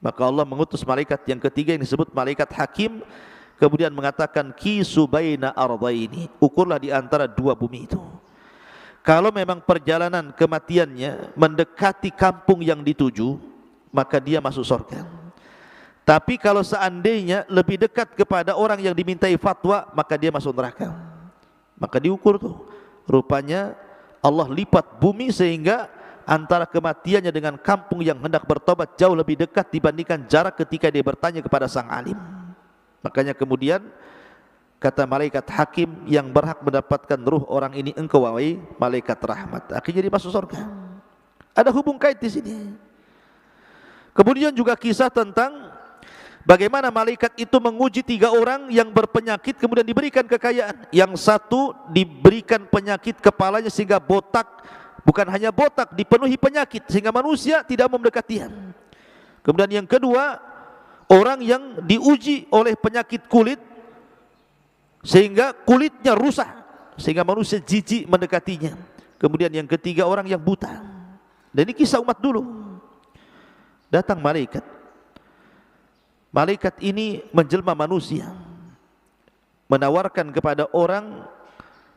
Maka Allah mengutus malaikat yang ketiga yang disebut malaikat hakim, kemudian mengatakan kisu baina ardaini, ukurlah di antara dua bumi itu. Kalau memang perjalanan kematiannya mendekati kampung yang dituju, maka dia masuk surga. Tapi kalau seandainya lebih dekat kepada orang yang dimintai fatwa, maka dia masuk neraka. Maka diukur tuh, rupanya Allah lipat bumi sehingga antara kematiannya dengan kampung yang hendak bertobat jauh lebih dekat dibandingkan jarak ketika dia bertanya kepada sang alim. Makanya kemudian kata malaikat hakim, yang berhak mendapatkan ruh orang ini engkau wahai malaikat rahmat. Akhirnya dia masuk surga. Ada hubung kait di sini. Kemudian juga kisah tentang bagaimana malaikat itu menguji 3 orang yang berpenyakit kemudian diberikan kekayaan. Yang satu diberikan penyakit kepalanya sehingga botak, bukan hanya botak, dipenuhi penyakit sehingga manusia tidak mau mendekatinya. Kemudian yang kedua, orang yang diuji oleh penyakit kulit sehingga kulitnya rusak sehingga manusia jijik mendekatinya. Kemudian yang ketiga, orang yang buta. Dan ini kisah umat dulu. Datang malaikat. Malaikat ini menjelma manusia, menawarkan kepada orang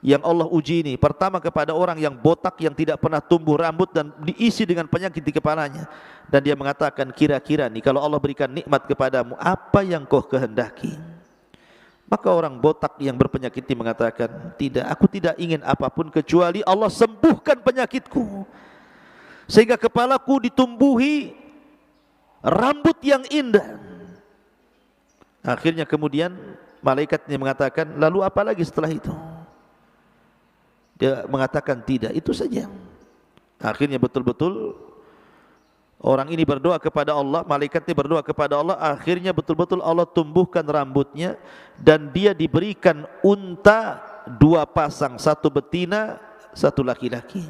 yang Allah uji ini. Pertama kepada orang yang botak, yang tidak pernah tumbuh rambut dan diisi dengan penyakit di kepalanya. Dan dia mengatakan, kira-kira nih kalau Allah berikan nikmat kepadamu, apa yang kau kehendaki? Maka orang botak yang berpenyakit ini mengatakan, tidak, aku tidak ingin apapun kecuali Allah sembuhkan penyakitku, sehingga kepalaku ditumbuhi rambut yang indah. Akhirnya kemudian malaikatnya mengatakan, lalu apa lagi setelah itu? Dia mengatakan tidak, itu saja. Akhirnya betul-betul orang ini berdoa kepada Allah, malaikatnya berdoa kepada Allah. Akhirnya betul-betul Allah tumbuhkan rambutnya dan dia diberikan unta 2 pasang, 1 betina, 1 laki-laki.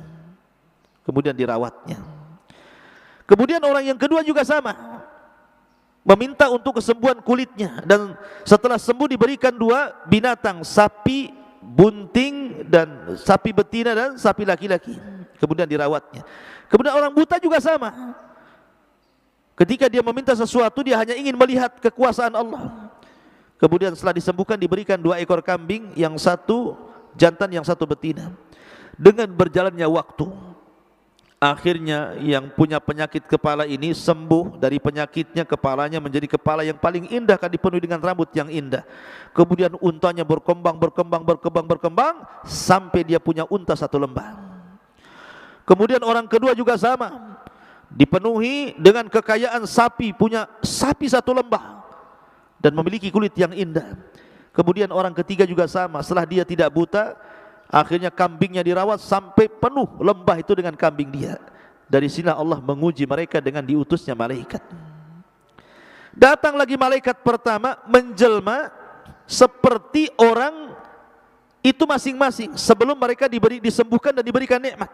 Kemudian dirawatnya. Kemudian orang yang kedua juga sama, meminta untuk kesembuhan kulitnya, dan setelah sembuh diberikan 2 binatang, sapi bunting dan sapi betina dan sapi laki-laki. Kemudian dirawatnya. Kemudian orang buta juga sama. Ketika dia meminta sesuatu, dia hanya ingin melihat kekuasaan Allah. Kemudian setelah disembuhkan diberikan 2 ekor kambing, yang satu jantan, yang satu betina. Dengan berjalannya waktu, akhirnya yang punya penyakit kepala ini sembuh dari penyakitnya, kepalanya menjadi kepala yang paling indah, kan dipenuhi dengan rambut yang indah. Kemudian untanya berkembang sampai dia punya unta 1 lembah. Kemudian orang kedua juga sama, dipenuhi dengan kekayaan sapi, punya sapi satu lembah dan memiliki kulit yang indah. Kemudian orang ketiga juga sama, setelah dia tidak buta, akhirnya kambingnya dirawat sampai penuh lembah itu dengan kambing dia. Dari sini Allah menguji mereka dengan diutusnya malaikat. Datang lagi malaikat pertama menjelma seperti orang itu masing-masing sebelum mereka disembuhkan dan diberikan nikmat.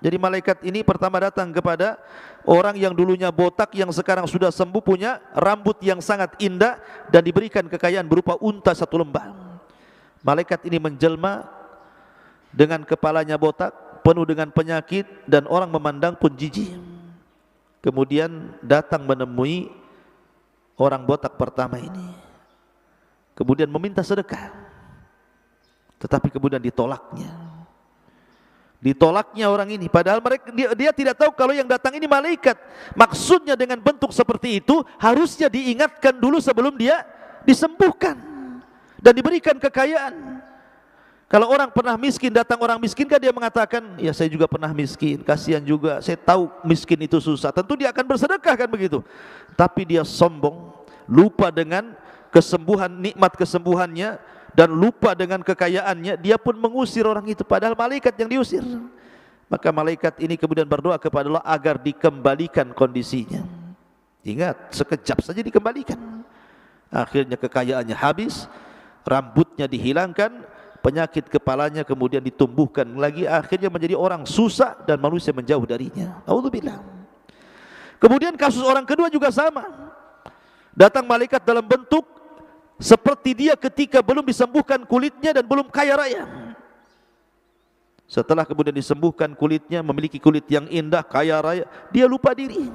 Jadi malaikat ini pertama datang kepada orang yang dulunya botak, yang sekarang sudah sembuh, punya rambut yang sangat indah dan diberikan kekayaan berupa unta satu lembah. Malaikat ini menjelma dengan kepalanya botak, penuh dengan penyakit, dan orang memandang pun jijik. Kemudian datang menemui orang botak pertama ini, kemudian meminta sedekah, tetapi kemudian ditolaknya orang ini. Padahal dia tidak tahu kalau yang datang ini malaikat. Maksudnya dengan bentuk seperti itu harusnya diingatkan dulu sebelum dia disembuhkan dan diberikan kekayaan. Kalau orang pernah miskin, datang orang miskin, kan dia mengatakan, ya saya juga pernah miskin, kasihan juga, saya tahu miskin itu susah. Tentu dia akan bersedekah, kan begitu. Tapi dia sombong, lupa dengan kesembuhan, nikmat kesembuhannya, dan lupa dengan kekayaannya, dia pun mengusir orang itu, padahal malaikat yang diusir. Maka malaikat ini kemudian berdoa kepada Allah agar dikembalikan kondisinya. Ingat, sekejap saja dikembalikan. Akhirnya kekayaannya habis, rambutnya dihilangkan, penyakit kepalanya kemudian ditumbuhkan lagi, akhirnya menjadi orang susah dan manusia menjauh darinya. Naudzubillah. Kemudian kasus orang kedua juga sama. Datang malaikat dalam bentuk seperti dia ketika belum disembuhkan kulitnya dan belum kaya raya. Setelah kemudian disembuhkan kulitnya, memiliki kulit yang indah, kaya raya, dia lupa diri.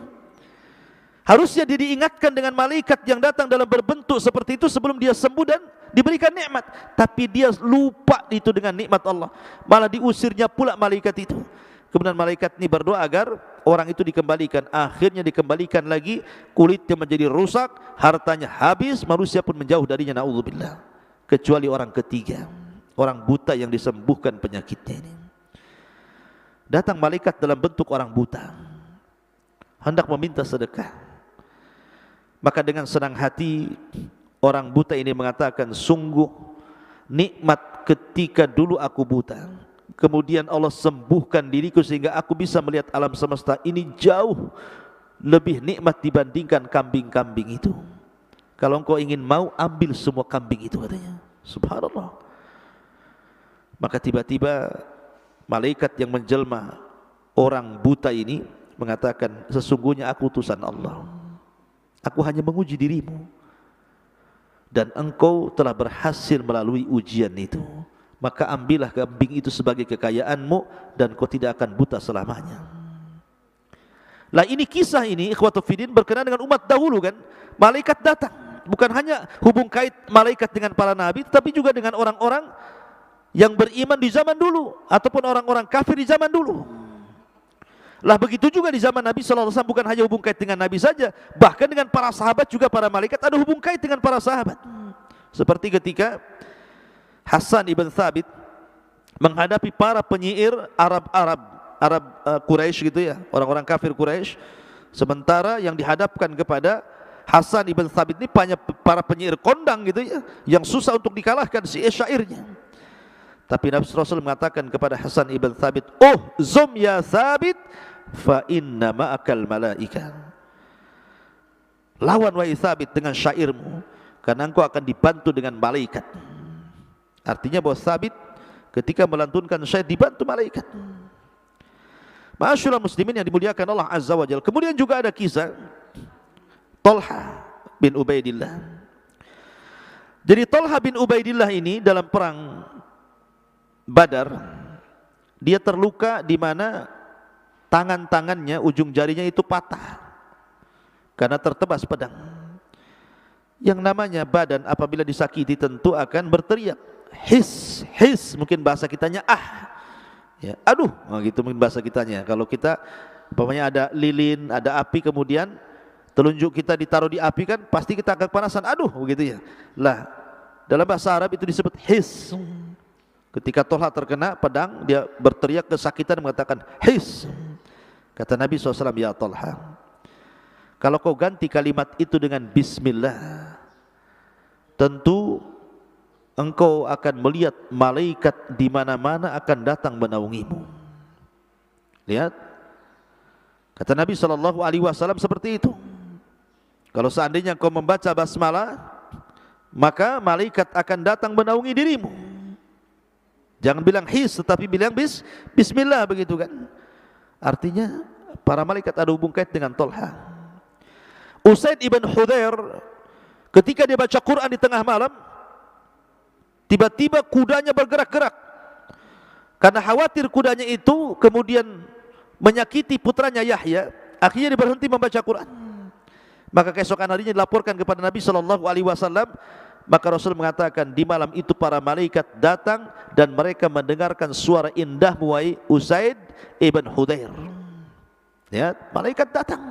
Harusnya dia diingatkan dengan malaikat yang datang dalam berbentuk seperti itu sebelum dia sembuh dan diberikan nikmat. Tapi dia lupa itu dengan nikmat Allah, malah diusirnya pula malaikat itu. Kemudian malaikat ini berdoa agar orang itu dikembalikan. Akhirnya dikembalikan lagi, kulitnya menjadi rusak, hartanya habis, manusia pun menjauh darinya. Naudzubillah. Kecuali orang ketiga, orang buta yang disembuhkan penyakitnya ini. Datang malaikat dalam bentuk orang buta, hendak meminta sedekah. Maka dengan senang hati orang buta ini mengatakan, sungguh nikmat ketika dulu aku buta, kemudian Allah sembuhkan diriku sehingga aku bisa melihat alam semesta ini jauh lebih nikmat dibandingkan kambing-kambing itu. Kalau engkau ingin mau, ambil semua kambing itu, katanya. Subhanallah. Maka tiba-tiba malaikat yang menjelma orang buta ini mengatakan, sesungguhnya aku utusan Allah. Aku hanya menguji dirimu, dan engkau telah berhasil melalui ujian itu. Maka ambillah kambing itu sebagai kekayaanmu, dan kau tidak akan buta selamanya. Lah ini kisah ini, ikhwatu fiddin, berkenaan dengan umat dahulu kan. Malaikat datang, bukan hanya hubung kait malaikat dengan para nabi, tetapi juga dengan orang-orang yang beriman di zaman dulu, ataupun orang-orang kafir di zaman dulu. Lah begitu juga di zaman Nabi SAW, bukan hanya hubung kait dengan Nabi saja, bahkan dengan para sahabat juga, para malaikat ada hubung kait dengan para sahabat. Seperti ketika Hasan ibn Thabit menghadapi para penyair Arab Quraisy gitu ya, orang-orang kafir Quraisy, sementara yang dihadapkan kepada Hasan ibn Thabit ini para penyair kondang gitu ya, yang susah untuk dikalahkan si syairnya. Tapi Nabi SAW mengatakan kepada Hasan ibn Thabit, "Oh zum ya Thabit, fa inna ma'akal malaika." Lawan wahai Thabit dengan syairmu, karena engkau akan dibantu dengan malaikat. Artinya bahwa Thabit ketika melantunkan syair dibantu malaikat. Ma'asyiral muslimin yang dimuliakan Allah Azza wa Jalla. Kemudian juga ada kisah Talha bin Ubaidillah. Jadi Talha bin Ubaidillah ini dalam perang Badar, dia terluka di mana tangan-tangannya, ujung jarinya itu patah karena tertebas pedang. Yang namanya badan apabila disakiti tentu akan berteriak, his, his, mungkin bahasa kitanya ya, aduh, gitu mungkin bahasa kitanya. Kalau kita umpamanya ada lilin, ada api, kemudian telunjuk kita ditaruh di api, kan pasti kita akan kepanasan, aduh, begitu ya. Lah dalam bahasa Arab itu disebut his. Ketika Talha terkena pedang, dia berteriak kesakitan mengatakan his. Kata Nabi SAW, ya Talha, kalau kau ganti kalimat itu dengan bismillah, tentu engkau akan melihat malaikat di mana-mana akan datang menaungimu. Lihat, kata Nabi SAW seperti itu. Kalau seandainya kau membaca basmalah, maka malaikat akan datang menaungi dirimu. Jangan bilang his, tetapi bilang bismillah, begitu kan? Artinya para malaikat ada hubung kait dengan Talha. Usaid ibn Hudhair ketika dia baca Quran di tengah malam, tiba-tiba kudanya bergerak-gerak. Karena khawatir kudanya itu kemudian menyakiti putranya Yahya, akhirnya dia berhenti membaca Quran. Maka keesokan harinya dilaporkan kepada Nabi SAW. Maka Rasul mengatakan, di malam itu para malaikat datang dan mereka mendengarkan suara indahmu wahai Usaid ibn Hudhair. Ya, malaikat datang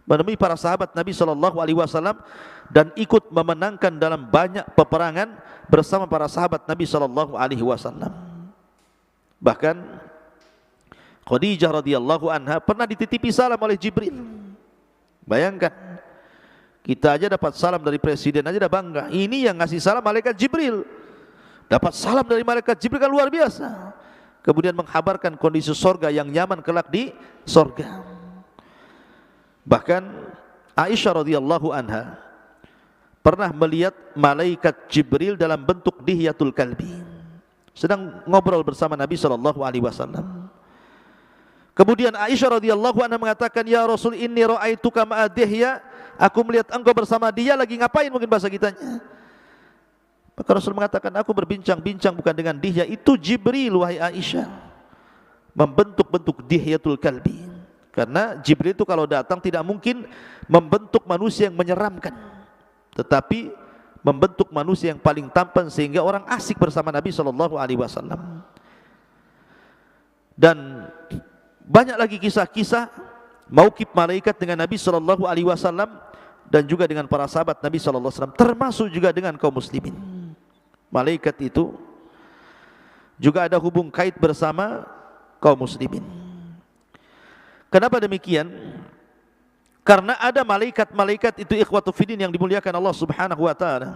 menemui para sahabat Nabi SAW dan ikut memenangkan dalam banyak peperangan bersama para sahabat Nabi SAW. Bahkan Khadijah radhiyallahu anha pernah dititipi salam oleh Jibril. Bayangkan, kita aja dapat salam dari presiden aja dah bangga. Ini yang ngasih salam malaikat Jibril. Dapat salam dari malaikat Jibril kan luar biasa. Kemudian menghabarkan kondisi sorga yang nyaman kelak di sorga. Bahkan Aisyah radhiyallahu anha pernah melihat malaikat Jibril dalam bentuk dihyatul kalbi, sedang ngobrol bersama Nabi SAW. Kemudian Aisyah radhiyallahu anha mengatakan, ya Rasul, inni ra'aituka ma'a Dihya, aku melihat engkau bersama dia, lagi ngapain mungkin bahasa kitanya. Maka Rasul mengatakan, aku berbincang-bincang bukan dengan Dihya, itu Jibril wahai Aisyah, membentuk-bentuk dihyatul kalbi. Karena Jibril itu kalau datang tidak mungkin membentuk manusia yang menyeramkan, tetapi membentuk manusia yang paling tampan sehingga orang asik bersama Nabi SAW. Dan banyak lagi kisah-kisah mauqif malaikat dengan Nabi SAW dan juga dengan para sahabat Nabi SAW, termasuk juga dengan kaum muslimin. Malaikat itu juga ada hubung kait bersama kaum muslimin. Kenapa demikian? Karena ada malaikat-malaikat itu ikhwatu fiddin yang dimuliakan Allah Subhanahu wa taala,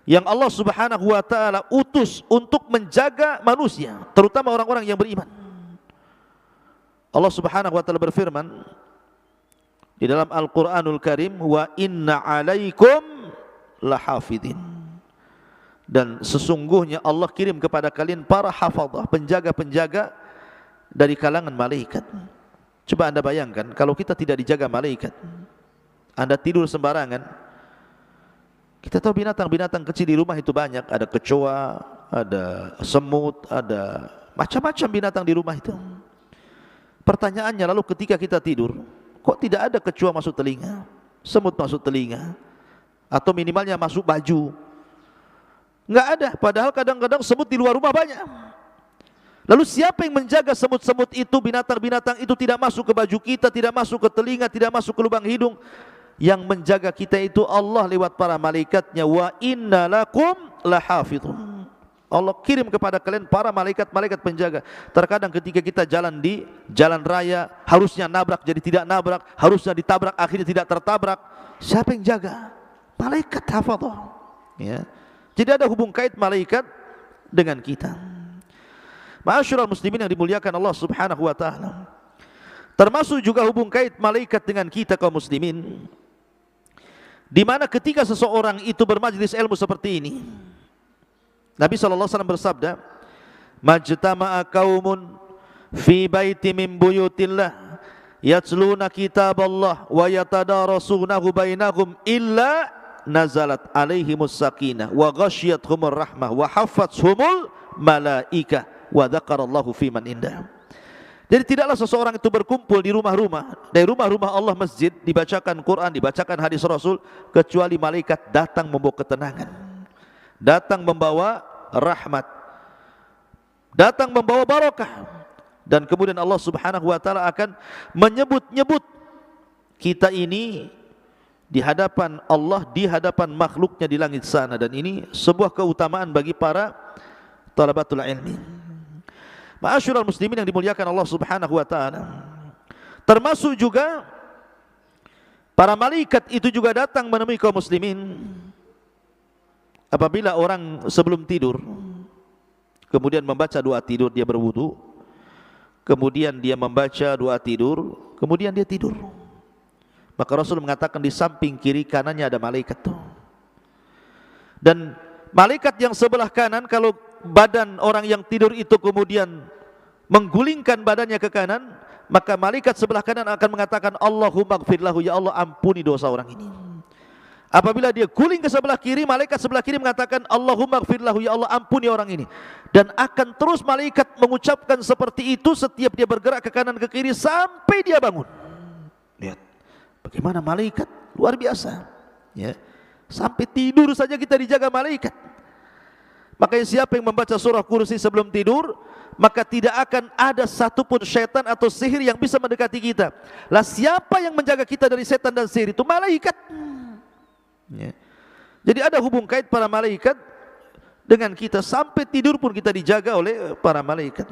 yang Allah Subhanahu wa taala utus untuk menjaga manusia, terutama orang-orang yang beriman. Allah Subhanahu wa taala berfirman di dalam Al-Qur'anul Karim, wa inna 'alaikum lahafidin. Dan sesungguhnya Allah kirim kepada kalian para hafadhah, penjaga-penjaga dari kalangan malaikat. Coba anda bayangkan kalau kita tidak dijaga malaikat, anda tidur sembarangan. Kita tahu binatang-binatang kecil di rumah itu banyak, ada kecoa, ada semut, ada macam-macam binatang di rumah itu. Pertanyaannya, lalu ketika kita tidur, kok tidak ada kecoa masuk telinga, semut masuk telinga, atau minimalnya masuk baju? Enggak ada, padahal kadang-kadang semut di luar rumah banyak. Lalu siapa yang menjaga semut-semut itu, binatang-binatang itu tidak masuk ke baju kita, tidak masuk ke telinga, tidak masuk ke lubang hidung? Yang menjaga kita itu Allah lewat para malaikatnya. Wa inna lakum lahafidhun. Allah kirim kepada kalian para malaikat-malaikat penjaga. Terkadang ketika kita jalan di jalan raya, harusnya nabrak jadi tidak nabrak, harusnya ditabrak akhirnya tidak tertabrak. Siapa yang jaga? Malaikat hafadhah. Ya. Jadi ada hubung kait malaikat dengan kita. Ma'asyiral muslimin yang dimuliakan Allah Subhanahu wa taala, termasuk juga hubung kait malaikat dengan kita kaum muslimin, di mana ketika seseorang itu bermajlis ilmu seperti ini, Nabi SAW bersabda, majtama'a qaumun fi baiti min buyutillah yatluna kitaballah wa yatadarasunahu bainahum illa nazalat alaihimus sakinah wa ghasyiyatuhumur rahmah wa haffathumul malaikah wa dzakarallahu fiman indah. Jadi tidaklah seseorang itu berkumpul di rumah-rumah, dari rumah-rumah Allah, masjid, dibacakan Quran, dibacakan hadis Rasul, kecuali malaikat datang membawa ketenangan, datang membawa rahmat, datang membawa barakah. Dan kemudian Allah Subhanahu wa taala akan menyebut-nyebut kita ini di hadapan Allah, di hadapan makhluknya di langit sana. Dan ini sebuah keutamaan bagi para talabatul ilmi. Ma'asyiral muslimin yang dimuliakan Allah Subhanahu wa taala, termasuk juga para malaikat itu juga datang menemui kaum muslimin apabila orang sebelum tidur kemudian membaca doa tidur, dia berwudu, kemudian dia membaca doa tidur, kemudian dia tidur. Maka Rasul mengatakan di samping kiri kanannya ada malaikat tuh. Dan malaikat yang sebelah kanan, kalau badan orang yang tidur itu kemudian menggulingkan badannya ke kanan, maka malaikat sebelah kanan akan mengatakan Allahumma gfirlahu, ya Allah ampuni dosa orang ini. Apabila dia guling ke sebelah kiri, malaikat sebelah kiri mengatakan Allahumma gfirlahu, ya Allah ampuni orang ini. Dan akan terus malaikat mengucapkan seperti itu setiap dia bergerak ke kanan ke kiri sampai dia bangun. Lihat bagaimana malaikat luar biasa, ya. Sampai tidur saja kita dijaga malaikat. Makanya siapa yang membaca surah Kursi sebelum tidur, maka tidak akan ada satupun syaitan atau sihir yang bisa mendekati kita. Lah siapa yang menjaga kita dari setan dan sihir? Itu malaikat, ya. Jadi ada hubung kait para malaikat dengan kita, sampai tidur pun kita dijaga oleh para malaikat.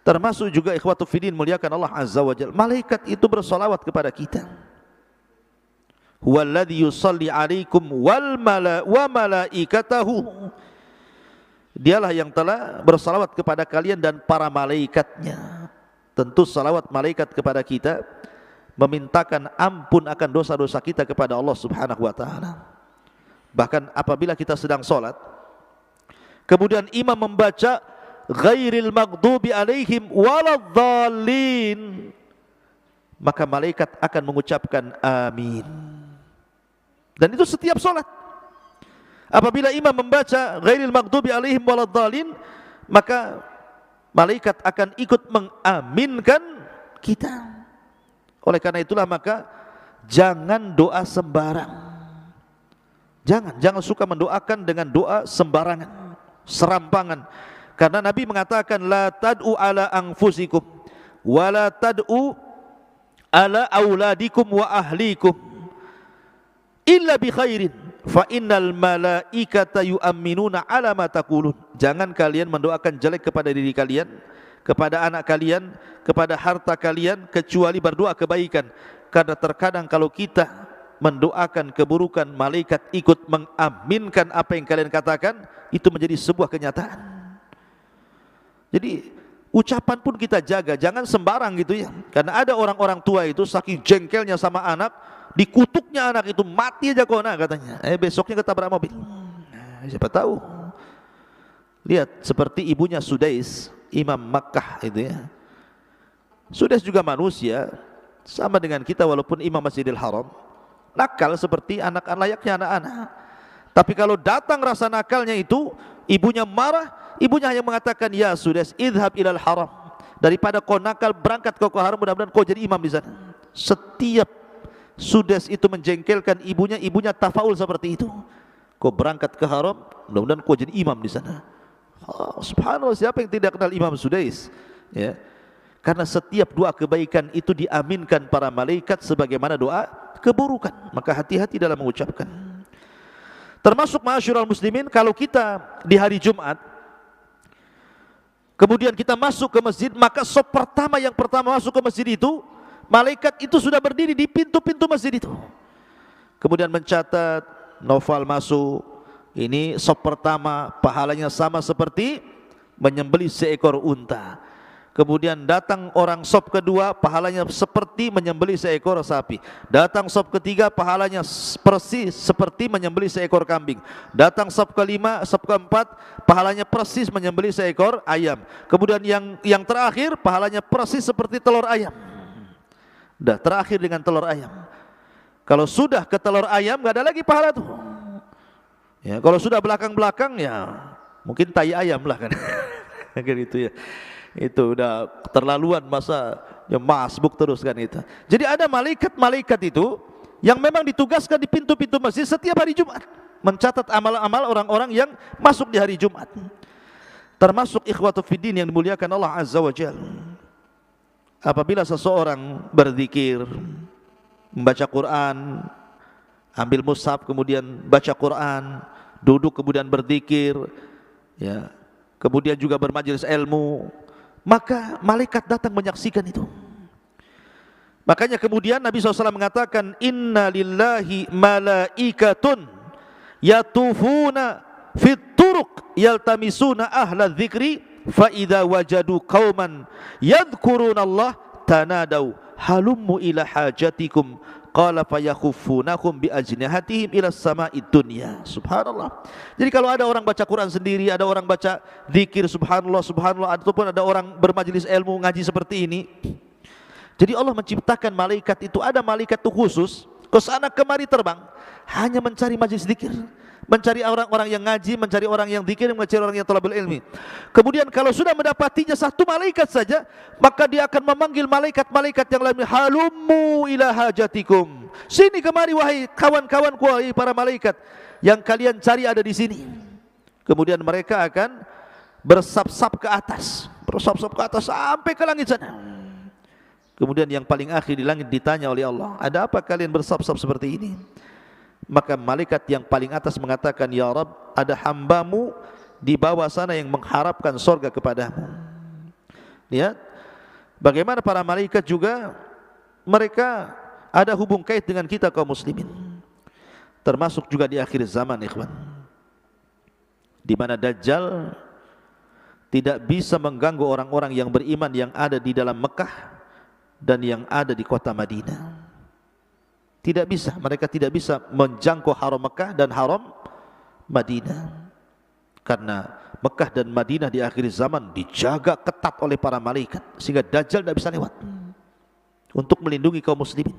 Termasuk juga ikhwatu fiddin muliakan Allah Azza wa Jalla, malaikat itu bersolawat kepada kita. Huwallazi yusalli alaikum wa malaikatahu, dialah yang telah bersalawat kepada kalian dan para malaikatnya. Tentu salawat malaikat kepada kita memintakan ampun akan dosa-dosa kita kepada Allah Subhanahu wa taala. Bahkan apabila kita sedang salat, kemudian imam membaca ghairil maghdubi alaihim waladhdallin, maka malaikat akan mengucapkan amin. Dan itu setiap salat. Apabila imam membaca ghairil maghdubi alaihim waladhdallin, maka malaikat akan ikut mengaminkan kita. Oleh karena itulah maka jangan doa sembarang. Jangan suka mendoakan dengan doa sembarangan, serampangan. Karena Nabi mengatakan la tad'u ala anfusikum wa la tad'u ala auladikum wa ahlikum illa bi khairin fa innal malaikata yu'minuna ala ma taqulun. Jangan kalian mendoakan jelek kepada diri kalian, kepada anak kalian, kepada harta kalian, kecuali berdoa kebaikan. Karena terkadang kalau kita mendoakan keburukan, malaikat ikut mengaminkan apa yang kalian katakan, itu menjadi sebuah kenyataan. Jadi ucapan pun kita jaga, jangan sembarang gitu ya. Karena ada orang-orang tua itu saking jengkelnya sama anak, dikutuknya anak itu mati aja kok nak katanya. Besoknya ketabrak mobil. Siapa tahu. Lihat seperti ibunya Sudais, Imam Makkah itu ya. Sudais juga manusia, sama dengan kita walaupun Imam Masjidil Haram. Nakal seperti anak-anak, layaknya anak-anak. Tapi kalau datang rasa nakalnya itu, ibunya marah, ibunya hanya mengatakan, ya Sudais, idhab ilal haram. Daripada kau nakal, berangkat kau ke haram, mudah-mudahan kau jadi imam di sana. Setiap Sudais itu menjengkelkan ibunya, ibunya tafaul seperti itu. Kau berangkat ke haram, mudah-mudahan kau jadi imam di sana. Oh, subhanallah, siapa yang tidak kenal Imam Sudais? Ya. Karena setiap doa kebaikan itu diaminkan para malaikat sebagaimana doa keburukan. Maka hati-hati dalam mengucapkan. Termasuk ma'asyiral muslimin, kalau kita di hari Jumat kemudian kita masuk ke masjid, maka sop pertama yang pertama masuk ke masjid itu, malaikat itu sudah berdiri di pintu-pintu masjid itu. Kemudian mencatat, Noval masuk, ini sop pertama, pahalanya sama seperti menyembelih seekor unta. Kemudian datang orang sop kedua, pahalanya seperti menyembelih seekor sapi. Datang sop ketiga, pahalanya persis seperti menyembelih seekor kambing. Datang sop kelima, sop keempat, pahalanya persis menyembelih seekor ayam. Kemudian yang terakhir, pahalanya persis seperti telur ayam. Dah terakhir dengan telur ayam. Kalau sudah ke telur ayam, gak ada lagi pahala tuh. Ya, kalau sudah belakang-belakang ya mungkin tai ayam lah kan. Kayak gitu ya. Itu udah terlaluan, masa ya masbuk terus kan itu. Jadi ada malaikat-malaikat itu yang memang ditugaskan di pintu-pintu masjid setiap hari Jumat, mencatat amal-amal orang-orang yang masuk di hari Jumat. Termasuk ikhwatu fiddin yang dimuliakan Allah Azza wa Jalla. Apabila seseorang berzikir, membaca Quran, ambil mushaf kemudian baca Quran, duduk kemudian berzikir, ya, kemudian juga bermajelis ilmu, maka malaikat datang menyaksikan itu. Makanya kemudian Nabi SAW mengatakan, inna lillahi malaikatun yatufuna fit turuq yaltamisuna ahla dzikri fa idza wajadu qauman yadhkuruna Allah tanadau halummu ila hajatikum qala fayakhuffunahum bi ajnihatihim ila sama'id dunya. Subhanallah. Jadi kalau ada orang baca Quran sendiri, ada orang baca zikir subhanallah subhanallah, ataupun ada orang bermajelis ilmu ngaji seperti ini, jadi Allah menciptakan malaikat itu, ada malaikat itu khusus ke sana kemari terbang hanya mencari majelis zikir, mencari orang-orang yang ngaji, mencari orang yang zikir, mencari orang yang thalabul ilmi. Kemudian kalau sudah mendapatinya satu malaikat saja, maka dia akan memanggil malaikat-malaikat yang lain, halummu ila hajatikum, sini kemari wahai kawan-kawanku, wahai para malaikat, yang kalian cari ada di sini. Kemudian mereka akan bersap-sap ke atas, bersap-sap ke atas sampai ke langit sana. Kemudian yang paling akhir di langit ditanya oleh Allah, ada apa kalian bersap-sap seperti ini? Maka malaikat yang paling atas mengatakan, ya Rabb, ada hambamu di bawah sana yang mengharapkan surga kepadamu. Lihat bagaimana para malaikat juga, mereka ada hubung kait dengan kita kaum muslimin. Termasuk juga di akhir zaman, ikhwan, di mana Dajjal tidak bisa mengganggu orang-orang yang beriman yang ada di dalam Mekah dan yang ada di kota Madinah. Tidak bisa, mereka tidak bisa menjangkau haram Mekah dan haram Madinah, karena Mekah dan Madinah di akhir zaman dijaga ketat oleh para malaikat, sehingga Dajjal tidak bisa lewat untuk melindungi kaum muslimin.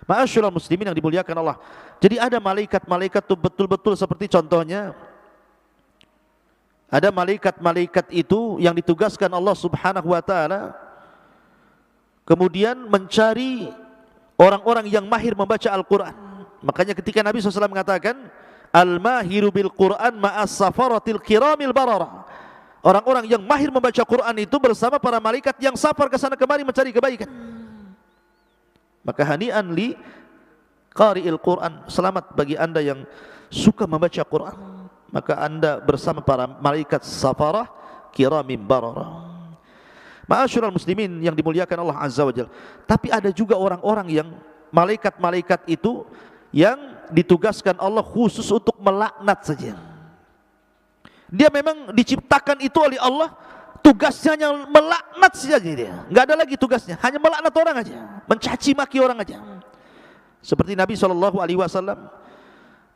Ma'asyiral muslimin yang dimuliakan Allah. Jadi ada malaikat-malaikat itu betul-betul seperti contohnya, ada malaikat-malaikat itu yang ditugaskan Allah Subhanahu wa taala kemudian mencari orang-orang yang mahir membaca Al-Quran. Makanya ketika Nabi SAW mengatakan, al-mahiru bil Quran ma'as safaratil kiramil barara, orang-orang yang mahir membaca Quran itu bersama para malaikat yang safar ke sana kemari mencari kebaikan. Maka hani'an li qari'il Quran, selamat bagi anda yang suka membaca Quran, maka anda bersama para malaikat safarah kiramim barara. Ma'asyiral muslimin yang dimuliakan Allah Azza wa Jalla. Tapi ada juga orang-orang yang malaikat-malaikat itu yang ditugaskan Allah khusus untuk melaknat saja. Dia memang diciptakan itu oleh Allah, tugasnya hanya melaknat saja dia. Enggak ada lagi tugasnya, hanya melaknat orang aja, mencaci maki orang aja. Seperti Nabi SAW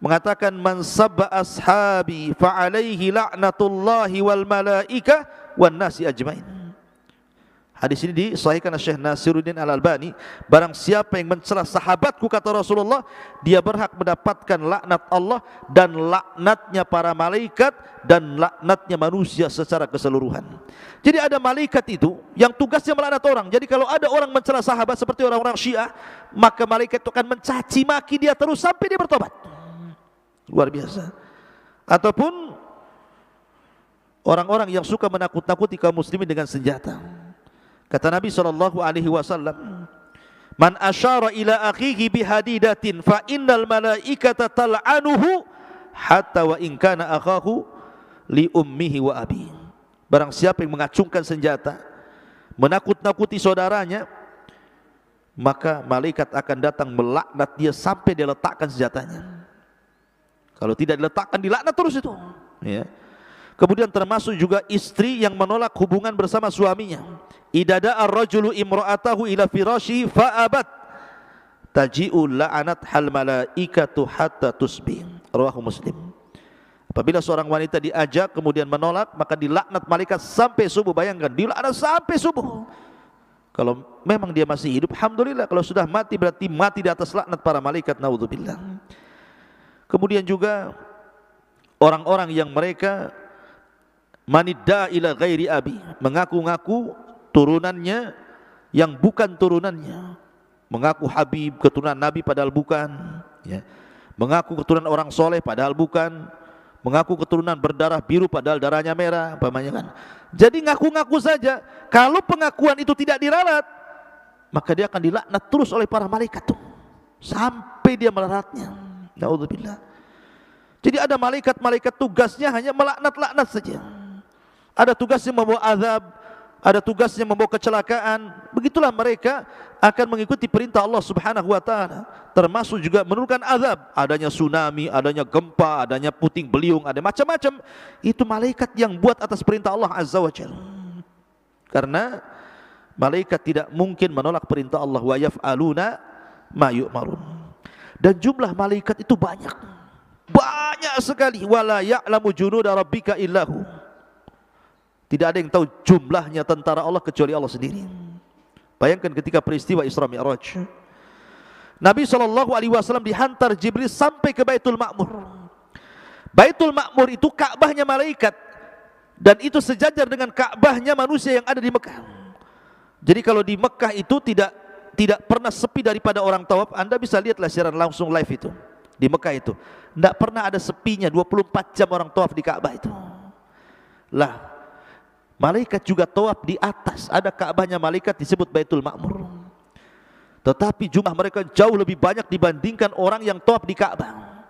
mengatakan, man sabba ashabi fa alaihi la'natullahi wal malaika wan nasi ajmain. Hadis ini disahihkan oleh Syekh Nasiruddin Al-Albani. Barang siapa yang mencela sahabatku, kata Rasulullah, dia berhak mendapatkan laknat Allah dan laknatnya para malaikat dan laknatnya manusia secara keseluruhan. Jadi ada malaikat itu yang tugasnya melaknat orang. Jadi kalau ada orang mencela sahabat seperti orang-orang Syiah, maka malaikat itu akan mencaci maki dia terus sampai dia bertobat. Luar biasa. Ataupun orang-orang yang suka menakut-nakuti kaum muslimin dengan senjata. Kata Nabi SAW, man asyara ila akhihi bihadidatin fa innal malaikata tal'anuhu hatta wa in kana akhahu li ummihi wa abi. Barang siapa yang mengacungkan senjata menakut-nakuti saudaranya, maka malaikat akan datang melaknat dia sampai dia letakkan senjatanya. Kalau tidak diletakkan, dilaknat terus itu, ya. Kemudian termasuk juga istri yang menolak hubungan bersama suaminya. Idza ar-rajulu imra'atahu ila firashihi fa'abat taji'u la'anat hal malaikatu hatta tusbih. Rawahu Muslim. Apabila seorang wanita diajak kemudian menolak, maka dilaknat malaikat sampai subuh. Bayangkan, dilaknat sampai subuh. Kalau memang dia masih hidup, alhamdulillah. Kalau sudah mati, berarti mati di atas laknat para malaikat, naudzubillah. Kemudian juga orang-orang yang mereka manidda ila ghairi abi, mengaku-ngaku turunannya yang bukan turunannya, mengaku Habib, keturunan Nabi padahal bukan, ya. Mengaku keturunan orang soleh padahal bukan, mengaku keturunan berdarah biru padahal darahnya merah, umpamanya kan. Jadi ngaku-ngaku saja. Kalau pengakuan itu tidak diralat, maka dia akan dilaknat terus oleh para malaikat tuh sampai dia melaratnya. Naudzubillah. Jadi ada malaikat-malaikat tugasnya hanya melaknat-laknat saja. ada tugasnya membawa azab, ada tugasnya membawa kecelakaan. Begitulah mereka akan mengikuti perintah Allah Subhanahu wa taala, termasuk juga menurunkan azab, adanya tsunami, adanya gempa, adanya puting beliung, ada macam-macam. Itu malaikat yang buat atas perintah Allah Azza wa Jalla. Karena malaikat tidak mungkin menolak perintah Allah, wa yaf'aluna ma yu'marun. Dan jumlah malaikat itu banyak sekali. Wala ya'lamu junuda rabbika illahu. Tidak ada yang tahu jumlahnya tentara Allah kecuali Allah sendiri. Bayangkan ketika peristiwa Isra Mi'raj, Nabi SAW dihantar Jibril sampai ke Baitul Ma'mur. Baitul Ma'mur itu Ka'bahnya malaikat, dan itu sejajar dengan Ka'bahnya manusia yang ada di Mekah. Jadi kalau di Mekah itu tidak pernah sepi daripada orang tawaf. Anda bisa lihatlah siaran langsung live itu di Mekah itu, tidak pernah ada sepinya, 24 jam orang tawaf di Ka'bah itu. Lah, malaikat juga tawaf di atas, ada Ka'bahnya malaikat disebut Baitul Ma'mur. Tetapi jumlah mereka jauh lebih banyak dibandingkan orang yang tawaf di Ka'bah.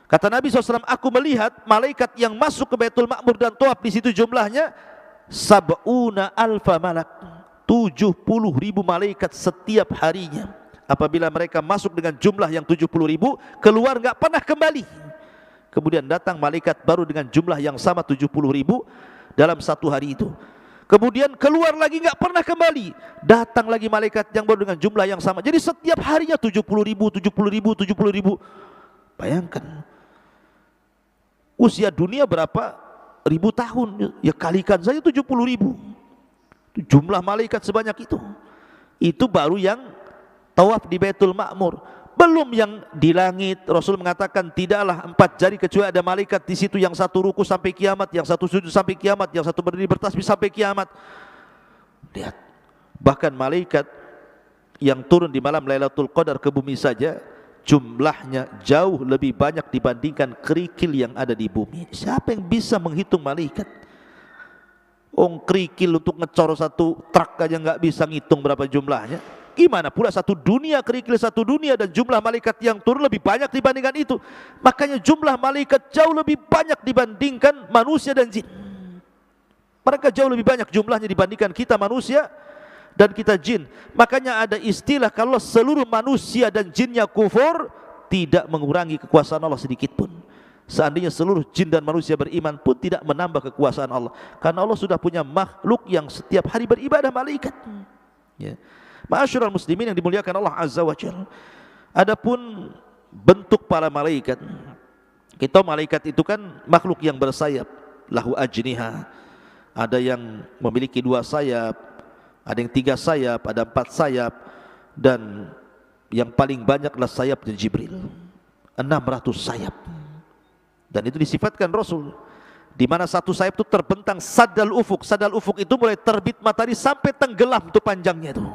Kata Nabi SAW, aku melihat malaikat yang masuk ke Baitul Ma'mur dan tawaf di situ jumlahnya sab'una alfa malak, 70.000 malaikat setiap harinya. Apabila mereka masuk dengan jumlah yang 70.000, keluar enggak pernah kembali. Kemudian datang malaikat baru dengan jumlah yang sama 70.000 dalam satu hari itu. Kemudian keluar lagi enggak pernah kembali. Datang lagi malaikat yang baru dengan jumlah yang sama. Jadi setiap harinya 70.000, 70.000, 70.000. Bayangkan usia dunia berapa ribu tahun, ya kalikan saja 70.000. Jumlah malaikat sebanyak itu. Itu baru yang tawaf di Baitul Ma'mur. Belum yang di langit. Rasul mengatakan tidaklah 4 jari kecuali ada malaikat di situ, yang satu ruku sampai kiamat, yang satu sujud sampai kiamat, yang satu berdiri bertasbih sampai kiamat. Lihat, bahkan malaikat yang turun di malam Lailatul Qadar ke bumi saja jumlahnya jauh lebih banyak dibandingkan kerikil yang ada di bumi. Siapa yang bisa menghitung malaikat? Kerikil untuk ngecor satu truk aja nggak bisa ngitung berapa jumlahnya. Gimana pula satu dunia, kerikil satu dunia, dan jumlah malaikat yang turun lebih banyak dibandingkan itu. Makanya jumlah malaikat jauh lebih banyak dibandingkan manusia dan jin. Mereka jauh lebih banyak jumlahnya dibandingkan kita manusia dan kita jin. Makanya ada istilah, kalau seluruh manusia dan jinnya kufur, tidak mengurangi kekuasaan Allah sedikit pun. Seandainya seluruh jin dan manusia beriman pun tidak menambah kekuasaan Allah. Karena Allah sudah punya makhluk yang setiap hari beribadah, malaikat. Ya. Ma'asyiral muslimin yang dimuliakan Allah Azza wa Jalla. Adapun bentuk para malaikat, kita malaikat itu kan makhluk yang bersayap, lahu ajniha. Ada yang memiliki 2 sayap, ada yang 3 sayap, ada 4 sayap, dan yang paling banyaklah sayapnya Jibril, 600 sayap. Dan itu disifatkan Rasul, di mana satu sayap itu terbentang sadal ufuk. Sadal ufuk itu mulai terbit matahari sampai tenggelam itu panjangnya itu,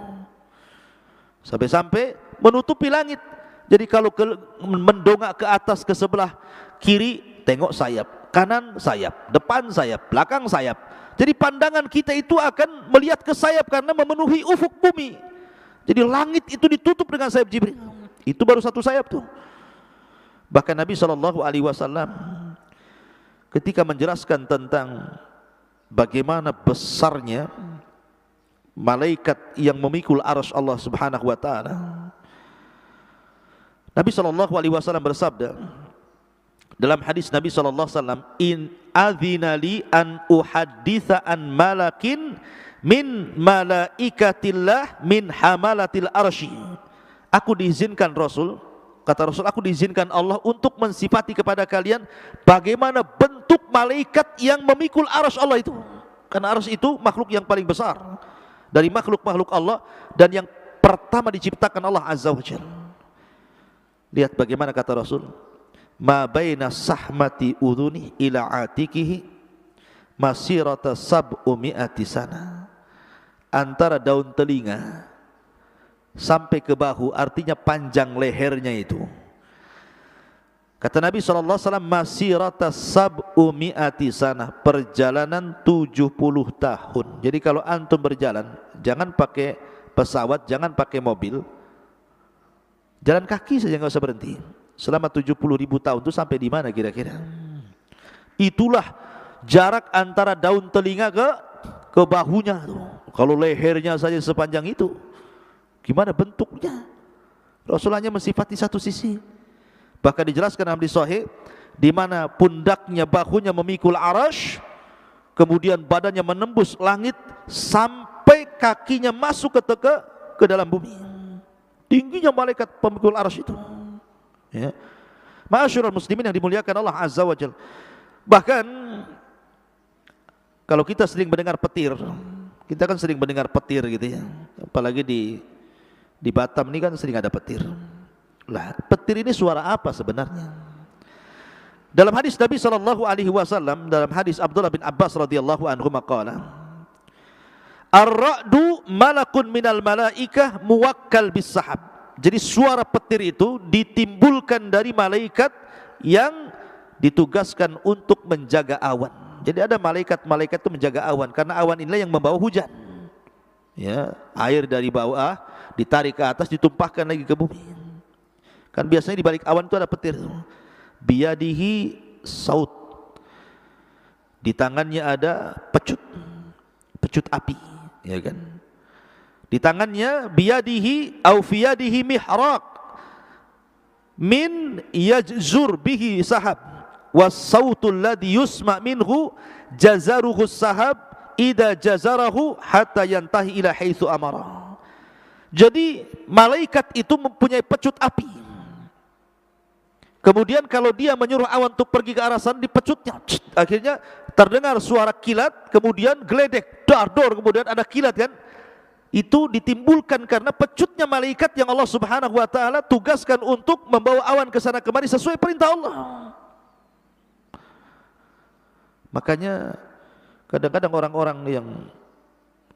sampai menutupi langit. Jadi kalau mendongak ke atas ke sebelah kiri, tengok sayap, kanan sayap, depan sayap, belakang sayap. Jadi pandangan kita itu akan melihat ke sayap karena memenuhi ufuk bumi. Jadi langit itu ditutup dengan sayap Jibril. Itu baru satu sayap tuh. Bahkan Nabi SAW ketika menjelaskan tentang bagaimana besarnya malaikat yang memikul arsy Allah Subhanahu wa taala, Nabi SAW bersabda dalam hadis Nabi SAW, in adzina li an uhadditsa an malakin min malaikatillah min hamalatil arsy. Aku diizinkan Rasul, kata Rasul, aku diizinkan Allah untuk mensifati kepada kalian bagaimana bentuk malaikat yang memikul arsy Allah itu. Karena arsy itu makhluk yang paling besar dari makhluk-makhluk Allah, dan yang pertama diciptakan Allah Azza wa Jalla. Lihat bagaimana kata Rasul, ma baina sahmati udhuni ila atikihi masirata sab'umi'ati sana. Antara daun telinga sampai ke bahu, artinya panjang lehernya itu. Kata Nabi SAW, masirata sab'umi'ati sana, perjalanan 70 tahun. Jadi kalau antum berjalan, jangan pakai pesawat, jangan pakai mobil, jalan kaki saja, nggak usah berhenti. Selama 70.000 tahun itu sampai di mana kira-kira? Itulah jarak antara daun telinga ke bahunya tuh. Kalau lehernya saja sepanjang itu, gimana bentuknya? Rasulullah mensifati satu sisi. Bahkan dijelaskan dalam hadis sahih, di mana pundaknya, bahunya memikul arasy, kemudian badannya menembus langit sampai kakinya masuk ke dalam bumi. Tingginya malaikat pemikul arasy itu. Ya. Ma'asyiral muslimin yang dimuliakan Allah Azza wa Jalla. Bahkan kalau kita sering mendengar petir, kita kan sering mendengar petir gitu ya. Apalagi di Batam ini kan sering ada petir. Lah, petir ini suara apa sebenarnya? Dalam hadis Nabi sallallahu alaihi wasallam, dalam hadis Abdullah bin Abbas radhiyallahu anhu maqala, ar-ra'du malakun minal malaikah muwakkal bis sahab. Jadi suara petir itu ditimbulkan dari malaikat yang ditugaskan untuk menjaga awan. Jadi ada malaikat-malaikat itu menjaga awan, karena awan inilah yang membawa hujan. Ya, air dari bawah ditarik ke atas, ditumpahkan lagi ke bumi. Kan biasanya di balik awan itu ada petir. Biyadihi saut, di tangannya ada pecut api, ya kan? Di tangannya biyadihi au fiyadihi mihraq min yajzur bihi sahab was sautul ladhi yusma minhu jazaruhu sahab idza jazarahu hatta yantahi ila haitsu amara. Jadi malaikat itu mempunyai pecut api. Kemudian kalau dia menyuruh awan untuk pergi ke arah sana, dipecutnya. Akhirnya terdengar suara kilat, kemudian geledek, dar-dor, kemudian ada kilat kan. Itu ditimbulkan karena pecutnya malaikat yang Allah Subhanahu wa taala tugaskan untuk membawa awan ke sana kemari sesuai perintah Allah. Makanya kadang-kadang orang-orang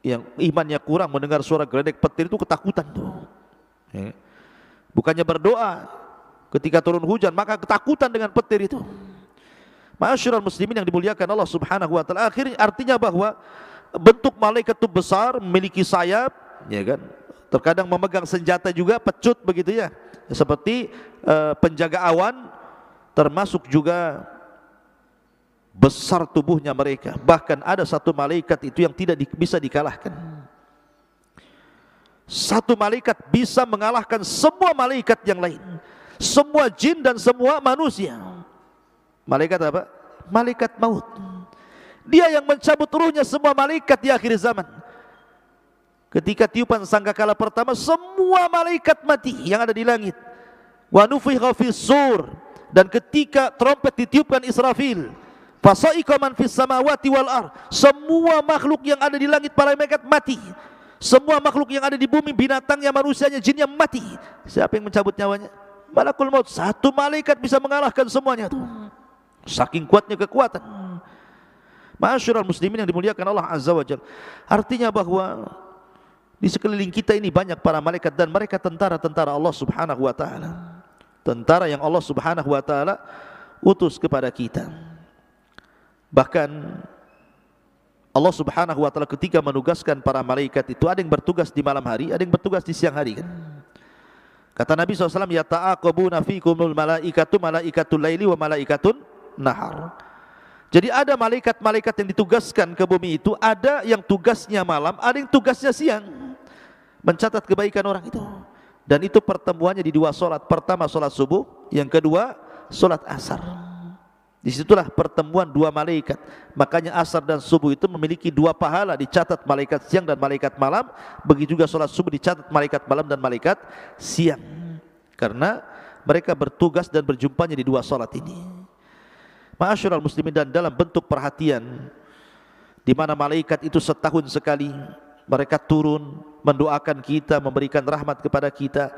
yang imannya kurang mendengar suara geledek petir itu ketakutan tuh. Bukannya berdoa ketika turun hujan, maka ketakutan dengan petir itu. Ma'asyiral muslimin yang dimuliakan Allah Subhanahu wa taala, akhirnya artinya bahwa bentuk malaikat itu besar, memiliki sayap, ya kan? Terkadang memegang senjata juga, pecut begitu ya. Seperti penjaga awan, termasuk juga besar tubuhnya mereka. Bahkan ada satu malaikat itu yang tidak bisa dikalahkan. Satu malaikat bisa mengalahkan semua malaikat yang lain, semua jin dan semua manusia. Malaikat apa? Malaikat maut. Dia yang mencabut ruhnya semua malaikat di akhir zaman. Ketika tiupan sangkakala pertama, semua malaikat mati yang ada di langit. Wa nufikha fis sur, dan ketika trompet ditiupkan Israfil, fasa'iqa man fis samawati wal ard, semua makhluk yang ada di langit para malaikat mati. Semua makhluk yang ada di bumi, binatangnya, manusianya, jinnya mati. Siapa yang mencabut nyawanya? Malakul maut. Satu malaikat bisa mengalahkan semuanya tuh. Saking kuatnya kekuatan. Ma'asyiral muslimin yang dimuliakan Allah Azza wa Jalla. Artinya bahwa di sekeliling kita ini banyak para malaikat, dan mereka tentara-tentara Allah Subhanahu wa taala. Tentara yang Allah Subhanahu wa taala utus kepada kita. Bahkan Allah Subhanahu wa taala ketika menugaskan para malaikat itu, ada yang bertugas di malam hari, ada yang bertugas di siang hari kan. Kata Nabi SAW, yata'aqabuna fikumul malaikatu malaikatul laili wa malaikatun nahar. Jadi ada malaikat-malaikat yang ditugaskan ke bumi itu, ada yang tugasnya malam, ada yang tugasnya siang, mencatat kebaikan orang itu. Dan itu pertemuannya di dua solat. Pertama solat subuh, yang kedua solat asar. Disitulah pertemuan dua malaikat. Makanya asar dan subuh itu memiliki dua pahala, dicatat malaikat siang dan malaikat malam. Begitu juga solat subuh dicatat malaikat malam dan malaikat siang, karena mereka bertugas dan berjumpanya di dua solat ini. Ma'asyiral muslimin, dan dalam bentuk perhatian, di mana malaikat itu setahun sekali mereka turun mendoakan kita, memberikan rahmat kepada kita,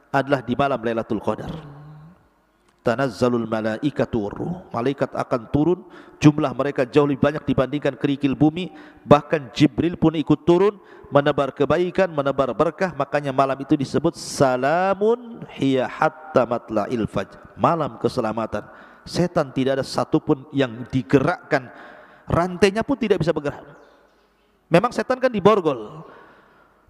adalah di malam Lailatul Qadar. Tanazzalul malaikatu warruh, malaikat akan turun, jumlah mereka jauh lebih banyak dibandingkan kerikil bumi. Bahkan Jibril pun ikut turun menebar kebaikan, menebar berkah. Makanya malam itu disebut salamun hiya hatta matla'il fajr, malam keselamatan. Setan tidak ada satupun yang digerakkan, rantainya pun tidak bisa bergerak. Memang setan kan diborgol,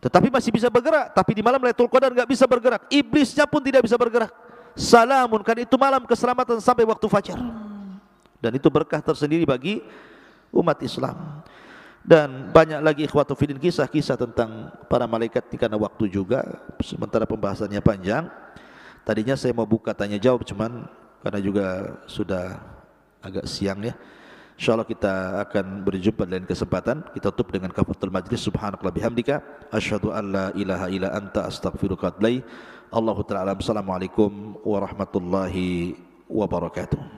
tetapi masih bisa bergerak. Tapi di malam Lailatul Qadar enggak bisa bergerak. Iblisnya pun tidak bisa bergerak. Salamun, kan itu malam keselamatan sampai waktu fajar. Dan itu berkah tersendiri bagi umat Islam. Dan banyak lagi ikhwatu fillah kisah-kisah tentang para malaikat karena waktu juga, sementara pembahasannya panjang. Tadinya saya mau buka tanya jawab, cuman karena juga sudah agak siang ya. InsyaAllah kita akan berjumpa dalam kesempatan. Kita tutup dengan kafaratul majlis. Subhanakallah bihamdika asyhadu an la ilaha illa anta astaghfiruka wa atubu ilaik. Allahu ta'ala. Assalamualaikum warahmatullahi wabarakatuh.